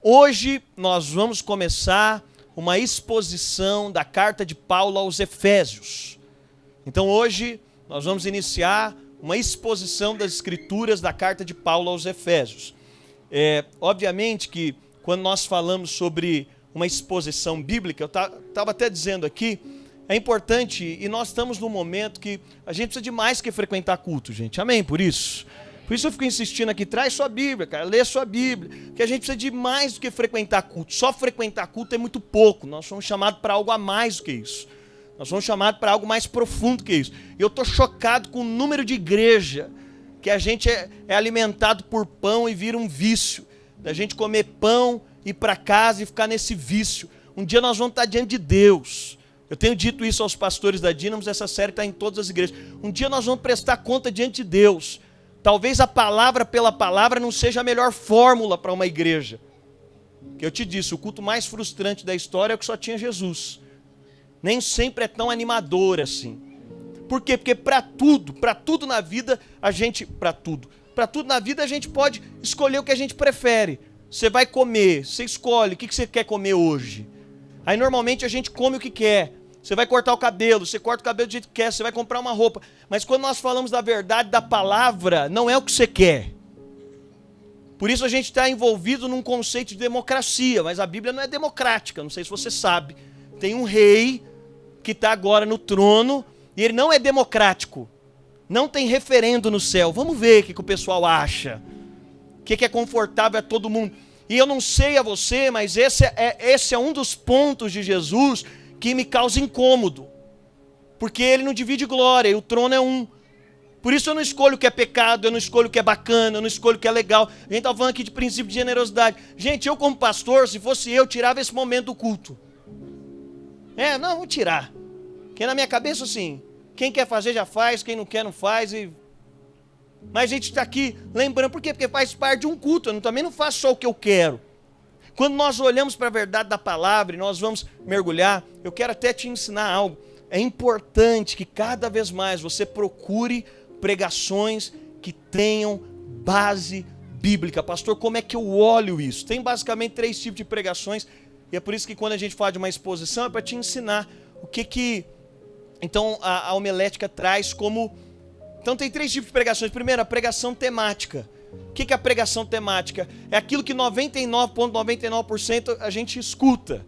Hoje nós vamos começar uma exposição da carta de Paulo aos Efésios. Então hoje nós vamos iniciar uma exposição das escrituras da carta de Paulo aos Efésios. Obviamente que quando nós falamos sobre uma exposição bíblica, eu estava até dizendo aqui, é importante, e nós estamos num momento que a gente precisa de mais que frequentar culto, gente. Amém por isso? Por isso eu fico insistindo aqui, traz sua Bíblia, cara, lê sua Bíblia, que a gente precisa de mais do que frequentar culto. Só frequentar culto é muito pouco, nós somos chamados para algo a mais do que isso. Nós somos chamados para algo mais profundo que isso. E eu estou chocado com o número de igreja que a gente é alimentado por pão e vira um vício. Da gente comer pão, ir para casa e ficar nesse vício. Um dia nós vamos estar diante de Deus. Eu tenho dito isso aos pastores da Dínamos, essa série está em todas as igrejas. Um dia nós vamos prestar conta diante de Deus. Talvez a palavra pela palavra não seja a melhor fórmula para uma igreja. Que eu te disse, o culto mais frustrante da história é o que só tinha Jesus. Nem sempre é tão animador assim. Por quê? Porque para tudo na vida, a gente pode escolher o que a gente prefere. Você vai comer, você escolhe o que você quer comer hoje. Aí normalmente a gente come o que quer. Você vai cortar o cabelo, você corta o cabelo do jeito que quer, você vai comprar uma roupa. Mas quando nós falamos da verdade da palavra, não é o que você quer. Por isso a gente está envolvido num conceito de democracia, mas a Bíblia não é democrática, não sei se você sabe. Tem um rei que está agora no trono e ele não é democrático. Não tem referendo no céu. Vamos ver o que o pessoal acha. O que é confortável a todo mundo. E eu não sei a você, mas esse é um dos pontos de Jesus que me causa incômodo. Porque ele não divide glória, e o trono é um. Por isso eu não escolho o que é pecado, eu não escolho o que é bacana, eu não escolho o que é legal. A gente está falando aqui de princípio de generosidade. Gente, eu como pastor, se fosse eu, tirava esse momento do culto. Não, vou tirar. Porque na minha cabeça, assim, quem quer fazer já faz, quem não quer não faz. Mas a gente está aqui lembrando, por quê? Porque faz parte de um culto, eu também não faço só o que eu quero. Quando nós olhamos para a verdade da palavra e nós vamos mergulhar, eu quero até te ensinar algo. É importante que cada vez mais você procure pregações que tenham base bíblica. Pastor, como é que eu olho isso? Tem basicamente 3 tipos de pregações, e é por isso que quando a gente fala de uma exposição, é para te ensinar o que então a homilética traz como... Então tem 3 tipos de pregações. Primeiro, a pregação temática. O que é a pregação temática? É aquilo que 99,99% a gente escuta.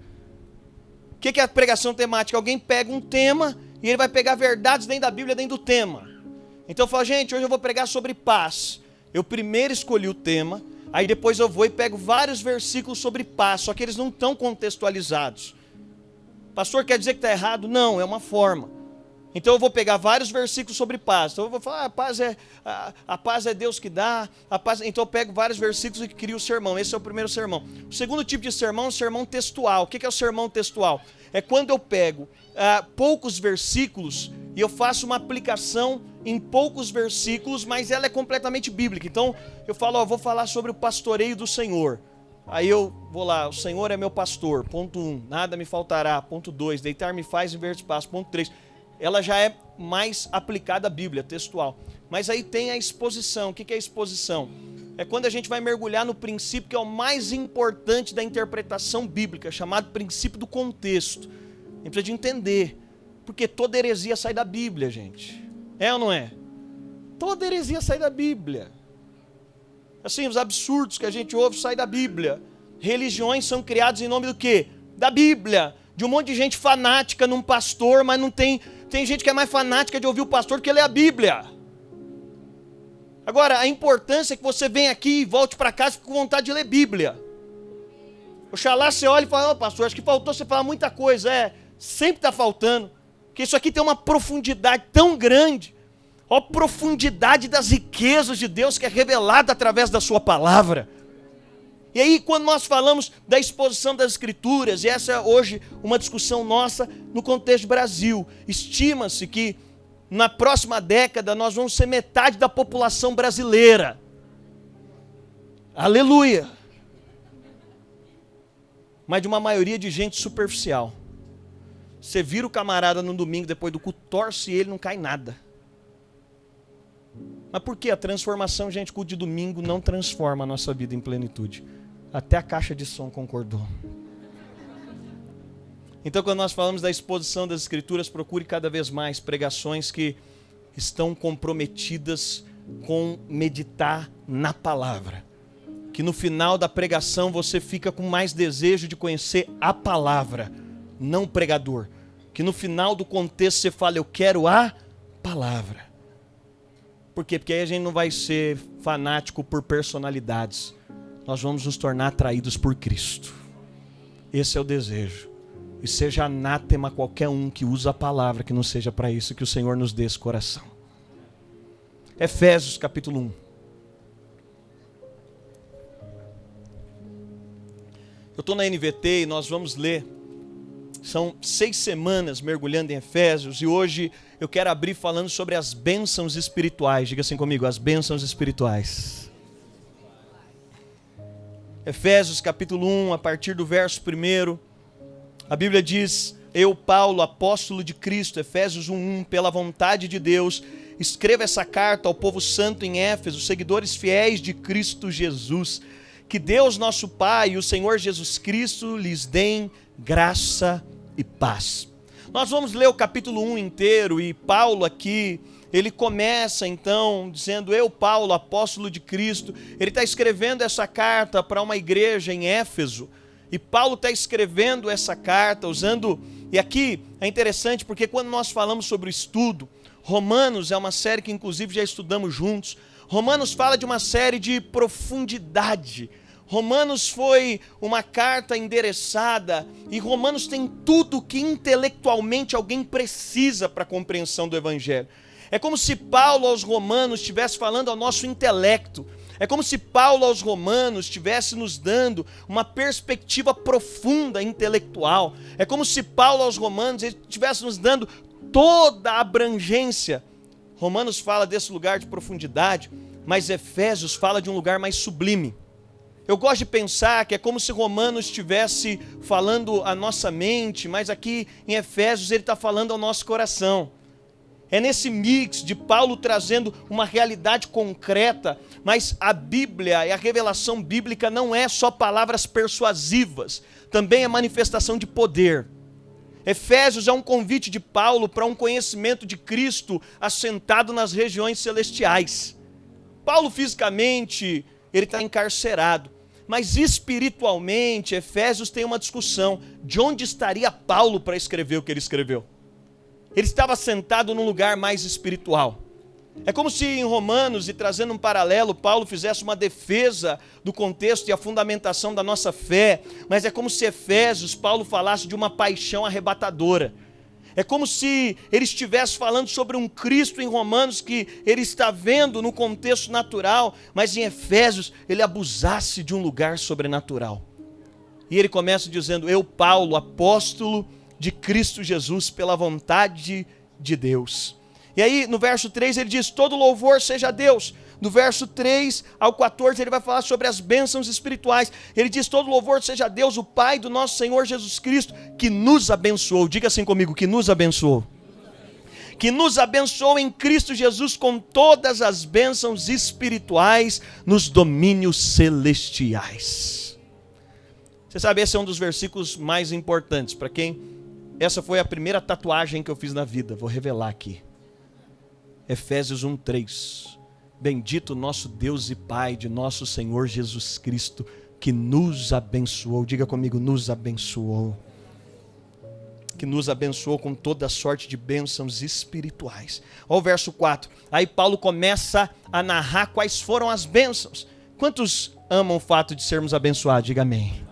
O que é a pregação temática? Alguém pega um tema e ele vai pegar verdades dentro da Bíblia, dentro do tema. Então eu falo, gente, hoje eu vou pregar sobre paz. Eu primeiro escolhi o tema, aí depois eu vou e pego vários versículos sobre paz, só que eles não estão contextualizados. Pastor, quer dizer que está errado? Não, é uma forma. Então eu vou pegar vários versículos sobre paz. Então eu vou falar, a paz é Deus que dá. Então eu pego vários versículos e crio o sermão. Esse é o primeiro sermão. O segundo tipo de sermão é o sermão textual. O que é o sermão textual? É quando eu pego poucos versículos e eu faço uma aplicação em poucos versículos, mas ela é completamente bíblica. Então eu falo, vou falar sobre o pastoreio do Senhor. Aí eu vou lá, o Senhor é meu pastor. Ponto 1, nada me faltará. Ponto 2, deitar-me faz em verde espaço. Ponto 3, ela já é mais aplicada à Bíblia, textual. Mas aí tem a exposição. O que é a exposição? É quando a gente vai mergulhar no princípio que é o mais importante da interpretação bíblica, chamado princípio do contexto. A gente precisa de entender. Porque toda heresia sai da Bíblia, gente. É ou não é? Toda heresia sai da Bíblia. Assim, os absurdos que a gente ouve saem da Bíblia. Religiões são criadas em nome do quê? Da Bíblia. De um monte de gente fanática num pastor, mas não tem... Tem gente que é mais fanática de ouvir o pastor do que ler a Bíblia. Agora, a importância é que você venha aqui e volte para casa com vontade de ler Bíblia. Oxalá você olha e fala, pastor, acho que faltou você falar muita coisa. Sempre está faltando. Porque isso aqui tem uma profundidade tão grande. A profundidade das riquezas de Deus que é revelada através da sua palavra. E aí, quando nós falamos da exposição das Escrituras, e essa é hoje uma discussão nossa no contexto do Brasil, estima-se que na próxima década nós vamos ser metade da população brasileira. Aleluia! Mas de uma maioria de gente superficial. Você vira o camarada no domingo, depois do culto, torce ele, não cai nada. Mas por que a transformação, gente, culto de domingo não transforma a nossa vida em plenitude? Até a caixa de som concordou. Então, quando nós falamos da exposição das Escrituras, procure cada vez mais pregações que estão comprometidas com meditar na palavra. Que no final da pregação você fica com mais desejo de conhecer a palavra, não o pregador. Que no final do contexto você fala, eu quero a palavra. Por quê? Porque aí a gente não vai ser fanático por personalidades. Nós vamos nos tornar atraídos por Cristo. Esse é o desejo. E seja anátema qualquer um que usa a palavra, que não seja para isso, que o Senhor nos dê esse coração. Efésios capítulo 1. Eu estou na NVT e nós vamos ler. São 6 semanas mergulhando em Efésios. E hoje eu quero abrir falando sobre as bênçãos espirituais. Diga assim comigo, as bênçãos espirituais. Efésios capítulo 1, a partir do verso 1. A Bíblia diz, eu, Paulo, apóstolo de Cristo, Efésios 1:1, pela vontade de Deus, escreva essa carta ao povo santo em Éfeso, seguidores fiéis de Cristo Jesus. Que Deus nosso Pai e o Senhor Jesus Cristo lhes deem graça e paz. Nós vamos ler o capítulo 1 inteiro e Paulo aqui, ele começa então dizendo, eu, Paulo, apóstolo de Cristo. Ele está escrevendo essa carta para uma igreja em Éfeso. E Paulo está escrevendo essa carta usando... E aqui é interessante porque quando nós falamos sobre o estudo, Romanos é uma série que inclusive já estudamos juntos. Romanos fala de uma série de profundidade. Romanos foi uma carta endereçada e Romanos tem tudo que intelectualmente alguém precisa para a compreensão do Evangelho. É como se Paulo aos Romanos estivesse falando ao nosso intelecto. É como se Paulo aos Romanos estivesse nos dando uma perspectiva profunda intelectual. É como se Paulo aos Romanos estivesse nos dando toda a abrangência. Romanos fala desse lugar de profundidade, mas Efésios fala de um lugar mais sublime. Eu gosto de pensar que é como se Romanos estivesse falando à nossa mente, mas aqui em Efésios ele está falando ao nosso coração. É nesse mix de Paulo trazendo uma realidade concreta, mas a Bíblia e a revelação bíblica não é só palavras persuasivas, também é manifestação de poder. Efésios é um convite de Paulo para um conhecimento de Cristo assentado nas regiões celestiais. Paulo fisicamente, ele está encarcerado, mas espiritualmente, Efésios tem uma discussão de onde estaria Paulo para escrever o que ele escreveu. Ele estava sentado num lugar mais espiritual. É como se em Romanos, e trazendo um paralelo, Paulo fizesse uma defesa do contexto e a fundamentação da nossa fé, mas é como se Efésios, Paulo falasse de uma paixão arrebatadora. É como se ele estivesse falando sobre um Cristo em Romanos que ele está vendo no contexto natural, mas em Efésios ele abusasse de um lugar sobrenatural. E ele começa dizendo, eu, Paulo, apóstolo de Cristo Jesus, pela vontade de Deus. E aí no verso 3 ele diz, todo louvor seja a Deus. Do verso 3 ao 14 ele vai falar sobre as bênçãos espirituais. Ele diz, todo louvor seja a Deus, o Pai do nosso Senhor Jesus Cristo, que nos abençoou. Diga assim comigo, que nos abençoou. Que nos abençoou em Cristo Jesus com todas as bênçãos espirituais nos domínios celestiais. Você sabe, esse é um dos versículos mais importantes para quem... Essa foi a primeira tatuagem que eu fiz na vida, vou revelar aqui. Efésios 1:3. Bendito nosso Deus e Pai de nosso Senhor Jesus Cristo, que nos abençoou. Diga comigo, nos abençoou. Que nos abençoou com toda sorte de bênçãos espirituais. Olha o verso 4. Aí Paulo começa a narrar quais foram as bênçãos. Quantos amam o fato de sermos abençoados? Diga amém.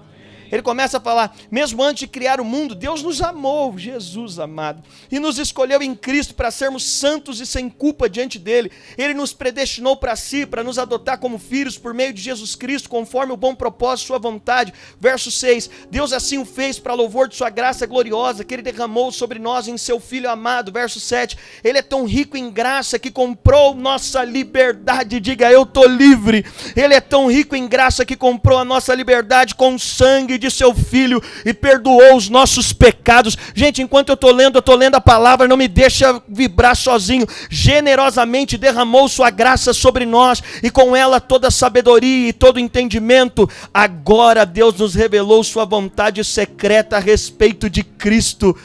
Ele começa a falar, mesmo antes de criar o mundo, Deus nos amou, Jesus amado, e nos escolheu em Cristo para sermos santos e sem culpa diante dele. Ele nos predestinou para si, para nos adotar como filhos por meio de Jesus Cristo, conforme o bom propósito, sua vontade. Verso 6, Deus assim o fez para louvor de sua graça gloriosa, que ele derramou sobre nós em seu Filho amado. Verso 7, ele é tão rico em graça que comprou nossa liberdade. Diga, eu estou livre. Ele é tão rico em graça que comprou a nossa liberdade com sangue sangue de seu Filho e perdoou os nossos pecados. Gente, enquanto eu estou lendo a palavra, não me deixa vibrar sozinho. Generosamente derramou sua graça sobre nós e com ela toda a sabedoria e todo o entendimento. Agora Deus nos revelou sua vontade secreta a respeito de Cristo.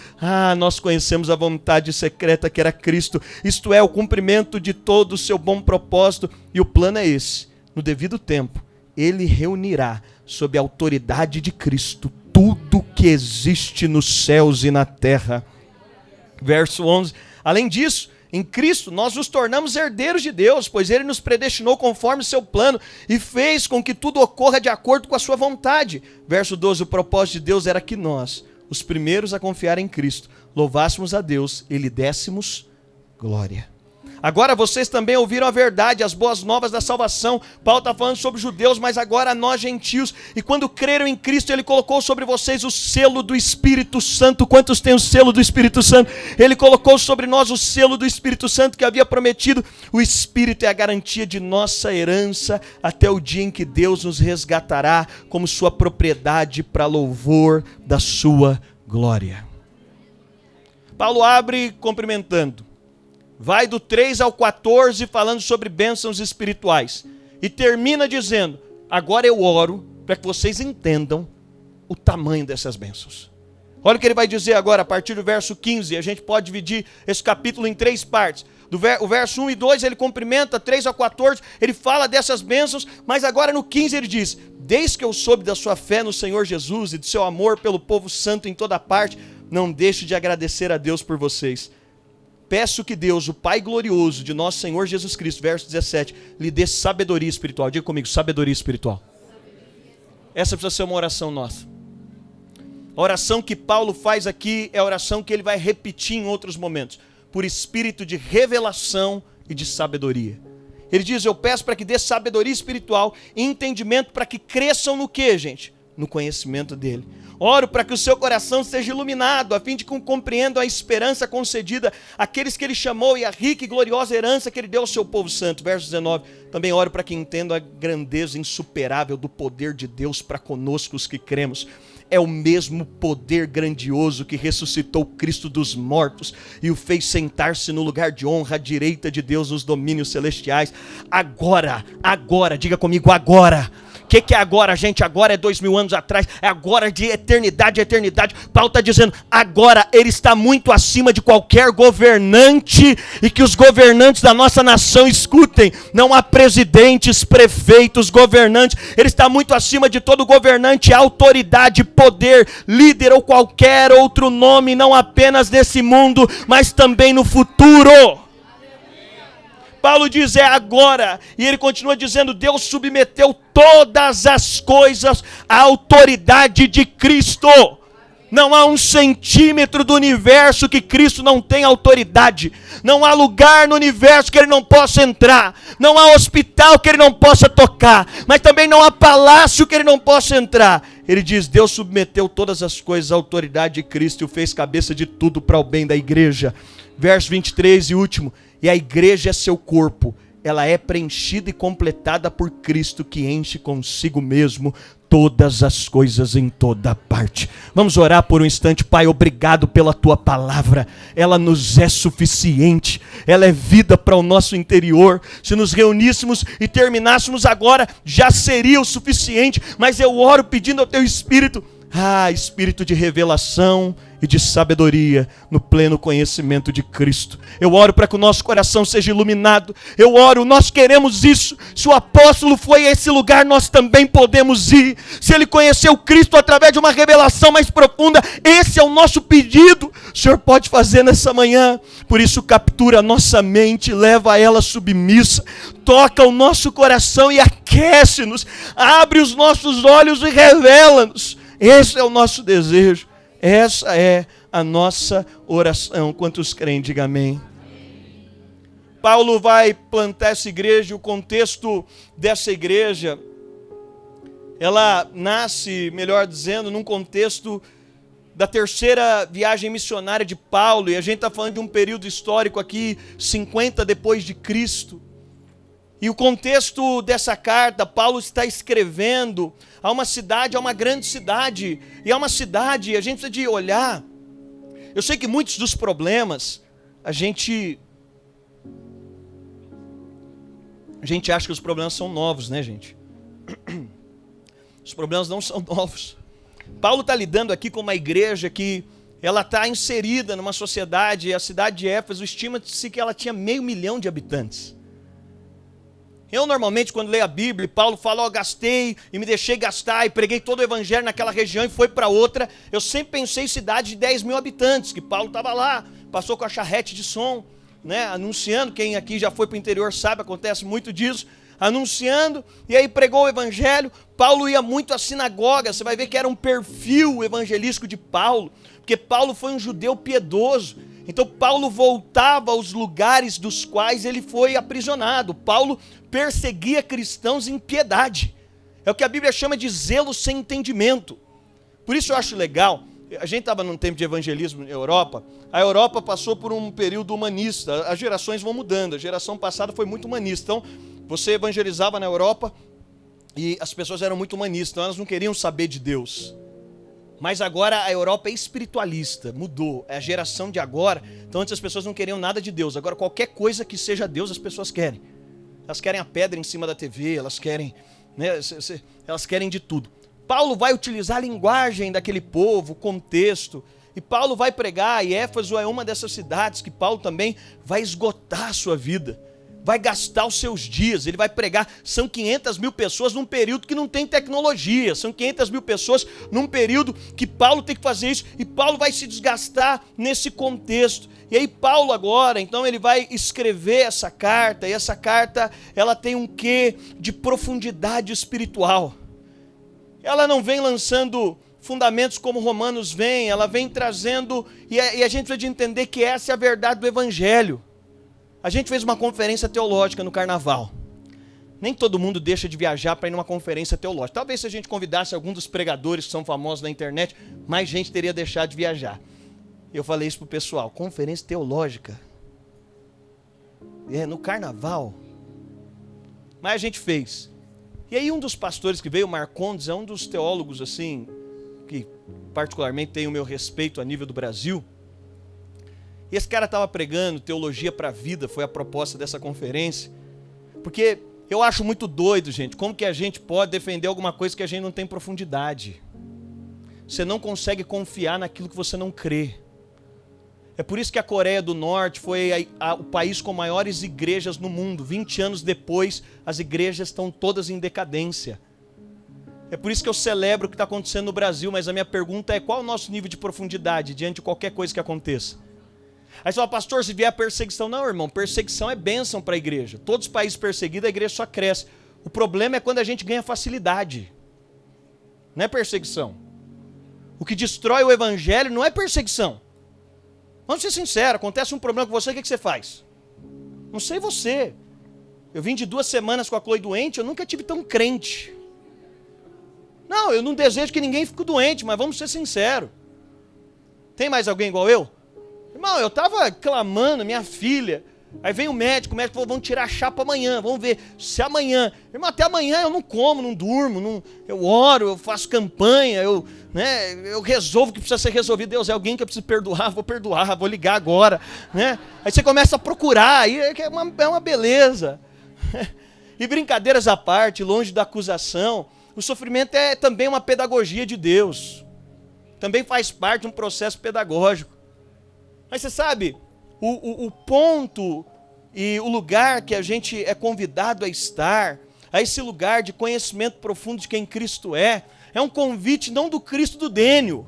Nós conhecemos a vontade secreta que era Cristo, isto é, o cumprimento de todo o seu bom propósito, e o plano é esse: no devido tempo, ele reunirá sob a autoridade de Cristo tudo que existe nos céus e na terra. Verso 11, além disso, em Cristo nós nos tornamos herdeiros de Deus, pois Ele nos predestinou conforme o seu plano e fez com que tudo ocorra de acordo com a sua vontade. Verso 12, o propósito de Deus era que nós, os primeiros a confiar em Cristo, louvássemos a Deus e lhe dessemos glória. Agora vocês também ouviram a verdade, as boas novas da salvação. Paulo está falando sobre os judeus, mas agora nós gentios. E quando creram em Cristo, Ele colocou sobre vocês o selo do Espírito Santo. Quantos têm o selo do Espírito Santo? Ele colocou sobre nós o selo do Espírito Santo que havia prometido. O Espírito é a garantia de nossa herança até o dia em que Deus nos resgatará como sua propriedade para louvor da sua glória. Paulo abre cumprimentando. Vai do 3 ao 14 falando sobre bênçãos espirituais. E termina dizendo: agora eu oro para que vocês entendam o tamanho dessas bênçãos. Olha o que ele vai dizer agora a partir do verso 15. A gente pode dividir esse capítulo em 3 partes. O verso 1 e 2 ele cumprimenta, 3 ao 14 ele fala dessas bênçãos. Mas agora no 15 ele diz: desde que eu soube da sua fé no Senhor Jesus e do seu amor pelo povo santo em toda parte, não deixo de agradecer a Deus por vocês. Peço que Deus, o Pai glorioso de nosso Senhor Jesus Cristo, verso 17, lhe dê sabedoria espiritual. Diga comigo, sabedoria espiritual. Essa precisa ser uma oração nossa. A oração que Paulo faz aqui é a oração que ele vai repetir em outros momentos. Por espírito de revelação e de sabedoria. Ele diz: eu peço para que dê sabedoria espiritual e entendimento para que cresçam no quê, gente? No conhecimento dele. Oro para que o seu coração seja iluminado, a fim de que compreendam a esperança concedida àqueles que ele chamou e a rica e gloriosa herança que ele deu ao seu povo santo. Verso 19, também oro para que entendam a grandeza insuperável do poder de Deus para conosco os que cremos. É o mesmo poder grandioso que ressuscitou Cristo dos mortos e o fez sentar-se no lugar de honra à direita de Deus nos domínios celestiais. Agora, diga comigo, agora. O que é agora, gente? Agora é 2000 anos atrás, é agora de eternidade a eternidade. Paulo está dizendo, agora ele está muito acima de qualquer governante, e que os governantes da nossa nação escutem. Não há presidentes, prefeitos, governantes. Ele está muito acima de todo governante, autoridade, poder, líder ou qualquer outro nome, não apenas nesse mundo, mas também no futuro. Paulo diz, é agora, e ele continua dizendo, Deus submeteu todas as coisas à autoridade de Cristo. Não há 1 centímetro do universo que Cristo não tem autoridade. Não há lugar no universo que ele não possa entrar. Não há hospital que ele não possa tocar. Mas também não há palácio que ele não possa entrar. Ele diz, Deus submeteu todas as coisas à autoridade de Cristo e o fez cabeça de tudo para o bem da igreja. Verso 23 e último. E a igreja é seu corpo, ela é preenchida e completada por Cristo, que enche consigo mesmo todas as coisas em toda parte. Vamos orar por um instante. Pai, obrigado pela tua palavra, ela nos é suficiente, ela é vida para o nosso interior. Se nos reuníssemos e terminássemos agora, já seria o suficiente, mas eu oro pedindo ao teu Espírito, Espírito de revelação e de sabedoria no pleno conhecimento de Cristo. Eu oro para que o nosso coração seja iluminado. Eu oro, nós queremos isso. Se o apóstolo foi a esse lugar, nós também podemos ir. Se ele conheceu Cristo através de uma revelação mais profunda, esse é o nosso pedido. O Senhor pode fazer nessa manhã. Por isso captura a nossa mente, leva ela submissa, toca o nosso coração e aquece-nos. Abre os nossos olhos e revela-nos. Esse é o nosso desejo. Essa é a nossa oração. Quantos creem, diga amém. Paulo vai plantar essa igreja. O contexto dessa igreja, ela nasce, melhor dizendo, num contexto da terceira viagem missionária de Paulo. E a gente está falando de um período histórico aqui, 50 depois de Cristo. E o contexto dessa carta, Paulo está escrevendo a uma cidade, a uma grande cidade. E é uma cidade, a gente precisa de olhar. Eu sei que muitos dos problemas, a gente acha que os problemas são novos, né, gente? Os problemas não são novos. Paulo está lidando aqui com uma igreja que ela está inserida numa sociedade, a cidade de Éfeso, estima-se que ela tinha 500 mil de habitantes. Eu normalmente, quando leio a Bíblia, Paulo fala, gastei e me deixei gastar e preguei todo o evangelho naquela região e foi para outra, eu sempre pensei em cidade de 10 mil habitantes, que Paulo estava lá, passou com a charrete de som, né, anunciando, quem aqui já foi para o interior sabe, acontece muito disso, anunciando, e aí pregou o evangelho. Paulo ia muito à sinagoga, você vai ver que era um perfil evangelístico de Paulo, porque Paulo foi um judeu piedoso. Então Paulo voltava aos lugares dos quais ele foi aprisionado. Paulo perseguia cristãos em piedade. É o que a Bíblia chama de zelo sem entendimento. Por isso eu acho legal, a gente estava num tempo de evangelismo na Europa, a Europa passou por um período humanista, as gerações vão mudando, a geração passada foi muito humanista. Então você evangelizava na Europa e as pessoas eram muito humanistas, então elas não queriam saber de Deus. Mas agora a Europa é espiritualista, mudou, é a geração de agora. Então antes as pessoas não queriam nada de Deus, agora qualquer coisa que seja Deus as pessoas querem. Elas querem a pedra em cima da TV, elas querem, né, elas querem de tudo. Paulo vai utilizar a linguagem daquele povo, o contexto, e Paulo vai pregar, e Éfeso é uma dessas cidades que Paulo também vai esgotar a sua vida. Vai gastar os seus dias, ele vai pregar, são 500 mil pessoas num período que não tem tecnologia, são 500 mil pessoas num período que Paulo tem que fazer isso, e Paulo vai se desgastar nesse contexto. E aí Paulo agora, então ele vai escrever essa carta, e essa carta, ela tem um quê de profundidade espiritual. Ela não vem lançando fundamentos como Romanos vem, ela vem trazendo, e a gente precisa de entender que essa é a verdade do Evangelho. A gente fez uma conferência teológica no carnaval. Nem todo mundo deixa de viajar para ir numa conferência teológica. Talvez se a gente convidasse algum dos pregadores que são famosos na internet, mais gente teria deixado de viajar. Eu falei isso pro pessoal, conferência teológica. No carnaval. Mas a gente fez. E aí um dos pastores que veio, Marcondes, é um dos teólogos assim, que particularmente tem o meu respeito a nível do Brasil. E esse cara estava pregando teologia para a vida, foi a proposta dessa conferência. Porque eu acho muito doido, gente, como que a gente pode defender alguma coisa que a gente não tem profundidade. Você não consegue confiar naquilo que você não crê. É por isso que a Coreia do Norte foi o país com maiores igrejas no mundo. 20 anos depois, as igrejas estão todas em decadência. É por isso que eu celebro o que está acontecendo no Brasil, mas a minha pergunta é, qual é o nosso nível de profundidade diante de qualquer coisa que aconteça? Aí você fala, pastor, se vier perseguição. Não, irmão, perseguição é bênção para a igreja. Todos os países perseguidos, a igreja só cresce. O problema é quando a gente ganha facilidade. Não é perseguição. O que destrói o evangelho não é perseguição. Vamos ser sinceros, acontece um problema com você, o que você faz? Não sei você. Eu vim de 2 semanas com a Chloe doente, eu nunca tive tão crente. Não, eu não desejo que ninguém fique doente, mas vamos ser sinceros. Tem mais alguém igual eu? Irmão, eu estava clamando, minha filha, aí vem o médico falou, vamos tirar a chapa amanhã, vamos ver se amanhã. Irmão, até amanhã eu não como, não durmo, eu oro, eu faço campanha, eu resolvo o que precisa ser resolvido. Deus, é alguém que eu preciso perdoar, vou ligar agora. Né? Aí você começa a procurar, aí é uma beleza. E brincadeiras à parte, longe da acusação, o sofrimento é também uma pedagogia de Deus. Também faz parte de um processo pedagógico. Mas você sabe, o ponto e o lugar que a gente é convidado a estar, a esse lugar de conhecimento profundo de quem Cristo é um convite não do Cristo do Dênio.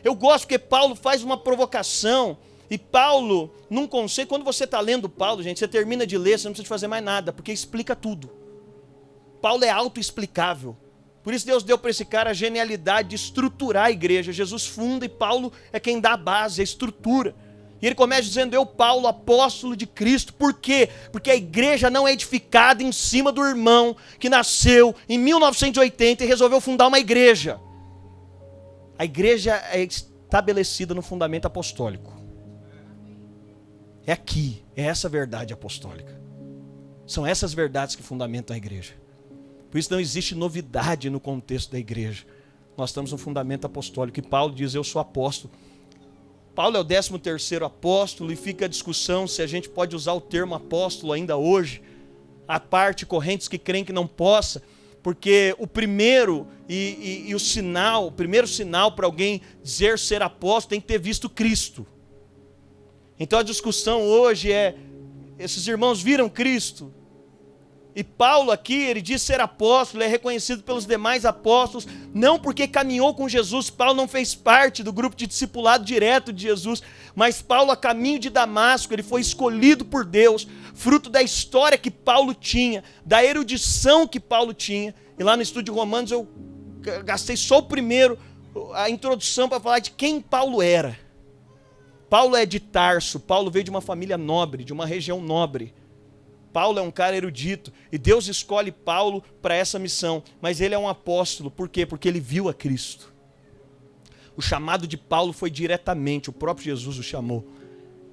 Eu gosto que Paulo faz uma provocação, e Paulo, num conceito, quando você está lendo Paulo, gente, você termina de ler, você não precisa fazer mais nada, porque explica tudo. Paulo é autoexplicável. Por isso Deus deu para esse cara a genialidade de estruturar a igreja. Jesus funda e Paulo é quem dá a base, a estrutura. E ele começa dizendo, eu, Paulo, apóstolo de Cristo. Por quê? Porque a igreja não é edificada em cima do irmão que nasceu em 1980 e resolveu fundar uma igreja. A igreja é estabelecida no fundamento apostólico. É aqui, é essa a verdade apostólica. São essas verdades que fundamentam a igreja. Por isso não existe novidade no contexto da igreja. Nós estamos no fundamento apostólico. E Paulo diz, eu sou apóstolo. Paulo é o 13º apóstolo e fica a discussão se a gente pode usar o termo apóstolo ainda hoje. A parte, correntes que creem que não possa, porque o primeiro o sinal, o primeiro sinal para alguém dizer ser apóstolo tem que ter visto Cristo. Então a discussão hoje é, esses irmãos viram Cristo? E Paulo aqui, ele diz ser apóstolo, é reconhecido pelos demais apóstolos, não porque caminhou com Jesus. Paulo não fez parte do grupo de discipulado direto de Jesus, mas Paulo, a caminho de Damasco, ele foi escolhido por Deus, fruto da história que Paulo tinha, da erudição que Paulo tinha. E lá no estudo de Romanos eu gastei só a introdução para falar de quem Paulo era. Paulo é de Tarso, Paulo veio de uma família nobre, de uma região nobre. Paulo é um cara erudito e Deus escolhe Paulo para essa missão, mas ele é um apóstolo. Por quê? Porque ele viu a Cristo. O chamado de Paulo foi diretamente, o próprio Jesus o chamou.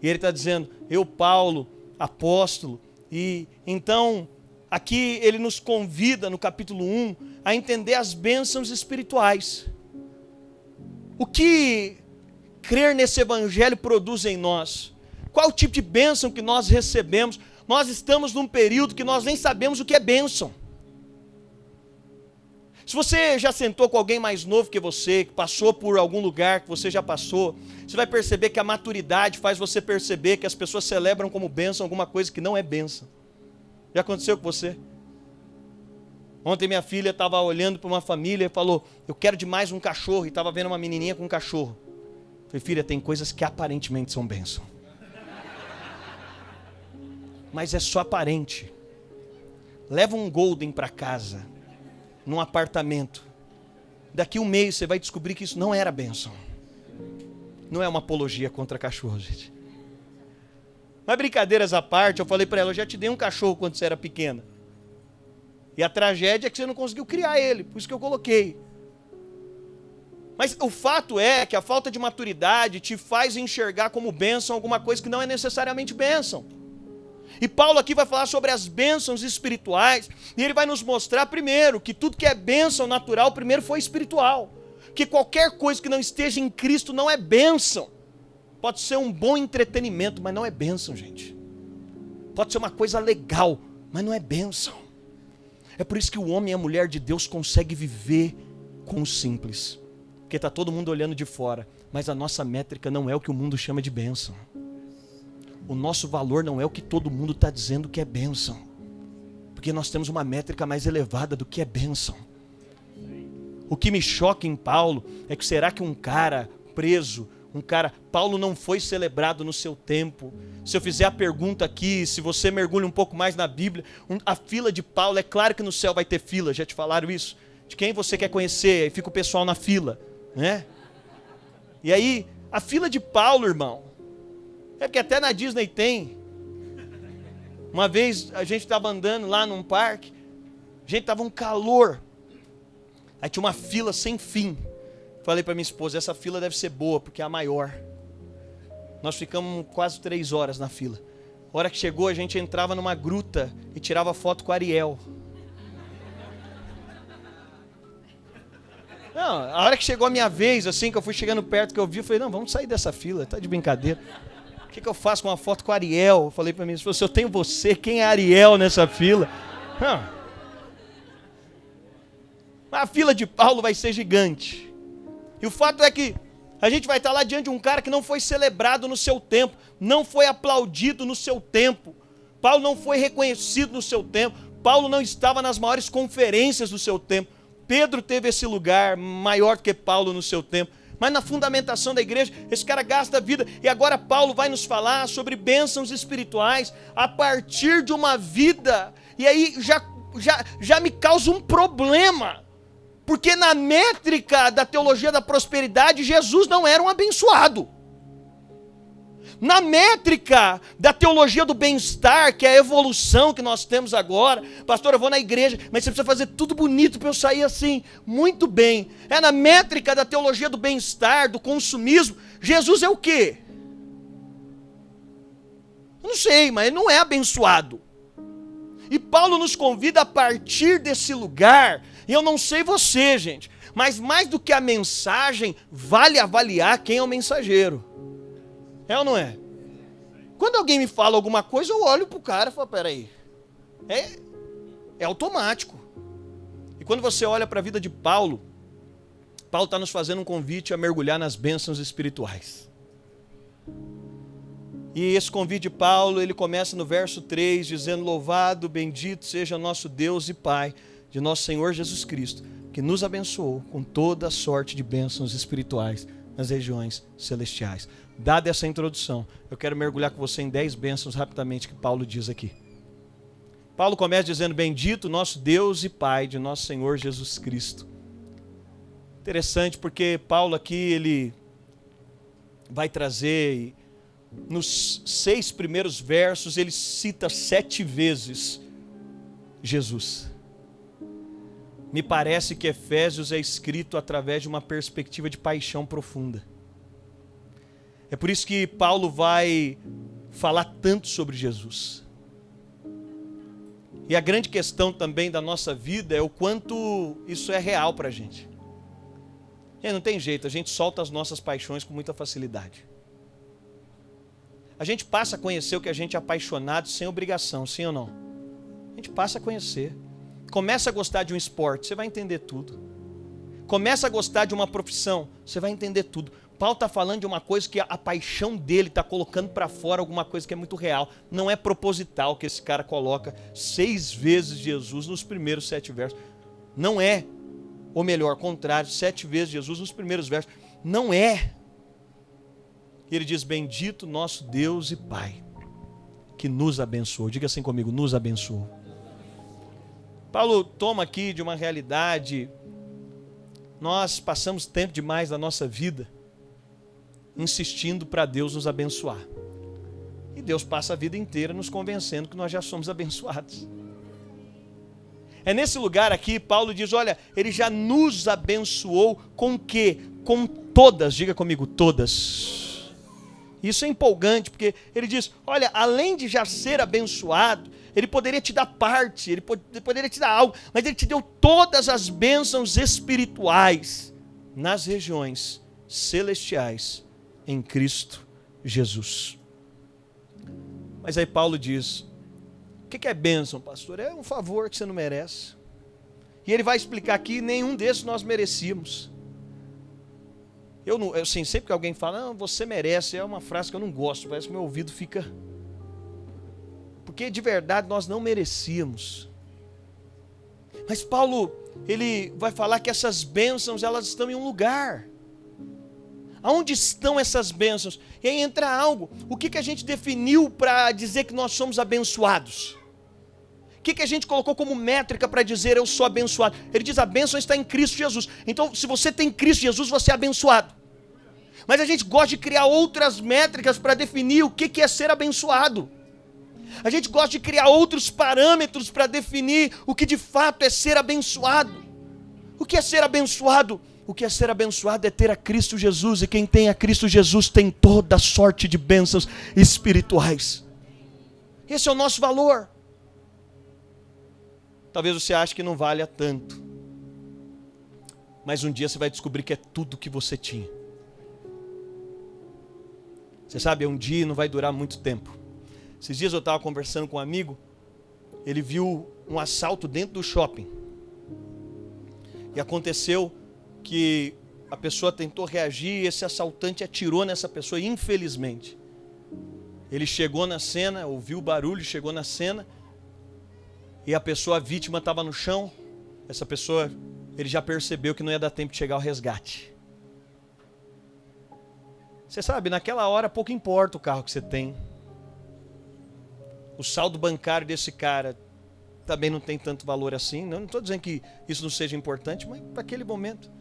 E ele está dizendo, eu Paulo, apóstolo. E então, aqui ele nos convida no capítulo 1 a entender as bênçãos espirituais. O que crer nesse evangelho produz em nós? Qual o tipo de bênção que nós recebemos? Nós estamos num período que nós nem sabemos o que é bênção. Se você já sentou com alguém mais novo que você, que passou por algum lugar que você já passou, você vai perceber que a maturidade faz você perceber que as pessoas celebram como bênção alguma coisa que não é bênção. Já aconteceu com você? Ontem minha filha estava olhando para uma família e falou, eu quero demais um cachorro, e estava vendo uma menininha com um cachorro. Eu falei, filha, tem coisas que aparentemente são bênção. Mas é só aparente. Leva um Golden para casa, num apartamento. Daqui um mês você vai descobrir que isso não era bênção. Não é uma apologia contra cachorro, gente. Mas brincadeiras à parte, eu falei para ela, eu já te dei um cachorro quando você era pequena. E a tragédia é que você não conseguiu criar ele, por isso que eu coloquei. Mas o fato é que a falta de maturidade te faz enxergar como bênção alguma coisa que não é necessariamente bênção. E Paulo aqui vai falar sobre as bênçãos espirituais, e ele vai nos mostrar primeiro que tudo que é bênção natural, primeiro foi espiritual. Que qualquer coisa que não esteja em Cristo não é bênção. Pode ser um bom entretenimento, mas não é bênção, gente. Pode ser uma coisa legal, mas não é bênção. É por isso que o homem e a mulher de Deus conseguem viver com o simples. Porque está todo mundo olhando de fora, mas a nossa métrica não é o que o mundo chama de bênção. O nosso valor não é o que todo mundo está dizendo que é bênção. Porque nós temos uma métrica mais elevada do que é bênção. O que me choca em Paulo é que será que um cara preso, Paulo não foi celebrado no seu tempo? Se eu fizer a pergunta aqui, se você mergulha um pouco mais na Bíblia, a fila de Paulo, é claro que no céu vai ter fila, já te falaram isso? De quem você quer conhecer, aí fica o pessoal na fila, né? E aí, a fila de Paulo, irmão, é porque até na Disney tem. Uma vez a gente estava andando lá num parque, a gente estava um calor, aí tinha uma fila sem fim. Falei para minha esposa, essa fila deve ser boa, porque é a maior. Nós ficamos quase 3 horas na fila. A hora que chegou, a gente entrava numa gruta e tirava foto com Ariel. Não, a hora que chegou a minha vez, assim, que eu fui chegando perto, que eu vi, eu falei, não, vamos sair dessa fila, tá de brincadeira. O que eu faço com uma foto com Ariel? Eu falei para mim, se eu tenho você, quem é Ariel nessa fila? A fila de Paulo vai ser gigante. E o fato é que a gente vai estar lá diante de um cara que não foi celebrado no seu tempo, não foi aplaudido no seu tempo. Paulo não foi reconhecido no seu tempo. Paulo não estava nas maiores conferências do seu tempo. Pedro teve esse lugar maior do que Paulo no seu tempo. Mas na fundamentação da igreja, esse cara gasta a vida. E agora Paulo vai nos falar sobre bênçãos espirituais a partir de uma vida. E aí já me causa um problema. Porque na métrica da teologia da prosperidade, Jesus não era um abençoado. Na métrica da teologia do bem-estar, que é a evolução que nós temos agora, pastor, eu vou na igreja, mas você precisa fazer tudo bonito para eu sair assim, muito bem. É na métrica da teologia do bem-estar, do consumismo, Jesus é o quê? Eu não sei, mas ele não é abençoado. E Paulo nos convida a partir desse lugar, e eu não sei você, gente, mas mais do que a mensagem, vale avaliar quem é o mensageiro. É ou não é? Quando alguém me fala alguma coisa, eu olho para o cara e falo, peraí, é automático. E quando você olha para a vida de Paulo, Paulo está nos fazendo um convite a mergulhar nas bênçãos espirituais. E esse convite de Paulo, ele começa no verso 3, dizendo, louvado, bendito seja nosso Deus e Pai, de nosso Senhor Jesus Cristo, que nos abençoou com toda a sorte de bênçãos espirituais nas regiões celestiais. Dada essa introdução, eu quero mergulhar com você em 10 bênçãos rapidamente que Paulo diz aqui. Paulo começa dizendo, bendito nosso Deus e Pai, de nosso Senhor Jesus Cristo. Interessante porque Paulo aqui, ele vai trazer, nos 6 primeiros versos, ele cita 7 vezes Jesus. Me parece que Efésios é escrito através de uma perspectiva de paixão profunda. É por isso que Paulo vai falar tanto sobre Jesus. E a grande questão também da nossa vida é o quanto isso é real para a gente. E não tem jeito, a gente solta as nossas paixões com muita facilidade. A gente passa a conhecer o que a gente é apaixonado sem obrigação, sim ou não? A gente passa a conhecer. Começa a gostar de um esporte, você vai entender tudo. Começa a gostar de uma profissão, você vai entender tudo. Paulo está falando de uma coisa que a paixão dele está colocando para fora alguma coisa que é muito real. Não é proposital que esse cara coloca 6 vezes Jesus nos primeiros 7 versos. Não é, ou melhor, contrário, 7 vezes Jesus nos primeiros versos. Não é. Ele diz, bendito nosso Deus e Pai, que nos abençoou. Diga assim comigo, nos abençoou. Paulo toma aqui de uma realidade, nós passamos tempo demais da nossa vida insistindo para Deus nos abençoar. E Deus passa a vida inteira nos convencendo que nós já somos abençoados. É nesse lugar aqui, Paulo diz, olha, ele já nos abençoou com o quê? Com todas, diga comigo, todas. Isso é empolgante, porque ele diz, olha, além de já ser abençoado, ele poderia te dar parte, ele poderia te dar algo, mas ele te deu todas as bênçãos espirituais nas regiões celestiais em Cristo Jesus. Mas aí Paulo diz, o que é bênção, pastor? É um favor que você não merece. E ele vai explicar aqui, nenhum desses nós merecíamos. Assim, sempre que alguém fala, não, você merece, é uma frase que eu não gosto, parece que meu ouvido fica... Porque de verdade nós não merecíamos. Mas Paulo, ele vai falar que essas bênçãos, elas estão em um lugar. Aonde estão essas bênçãos? E aí entra algo, o que a gente definiu para dizer que nós somos abençoados? O que a gente colocou como métrica para dizer eu sou abençoado? Ele diz a bênção está em Cristo Jesus. Então se você tem Cristo Jesus, você é abençoado. Mas a gente gosta de criar outras métricas para definir o que é ser abençoado. A gente gosta de criar outros parâmetros para definir o que de fato é ser abençoado. O que é ser abençoado? O que é ser abençoado é ter a Cristo Jesus. E quem tem a Cristo Jesus tem toda a sorte de bênçãos espirituais. Esse é o nosso valor. Talvez você ache que não valha tanto. Mas um dia você vai descobrir que é tudo que você tinha. Você sabe, um dia não vai durar muito tempo. Esses dias eu estava conversando com um amigo, ele viu um assalto dentro do shopping. E aconteceu que a pessoa tentou reagir e esse assaltante atirou nessa pessoa, infelizmente. Ele chegou na cena, ouviu o barulho, chegou na cena, e a pessoa, a vítima, estava no chão. Essa pessoa, ele já percebeu que não ia dar tempo de chegar ao resgate. Você sabe, naquela hora pouco importa o carro que você tem. O saldo bancário desse cara também não tem tanto valor assim. Não estou dizendo que isso não seja importante, mas para aquele momento.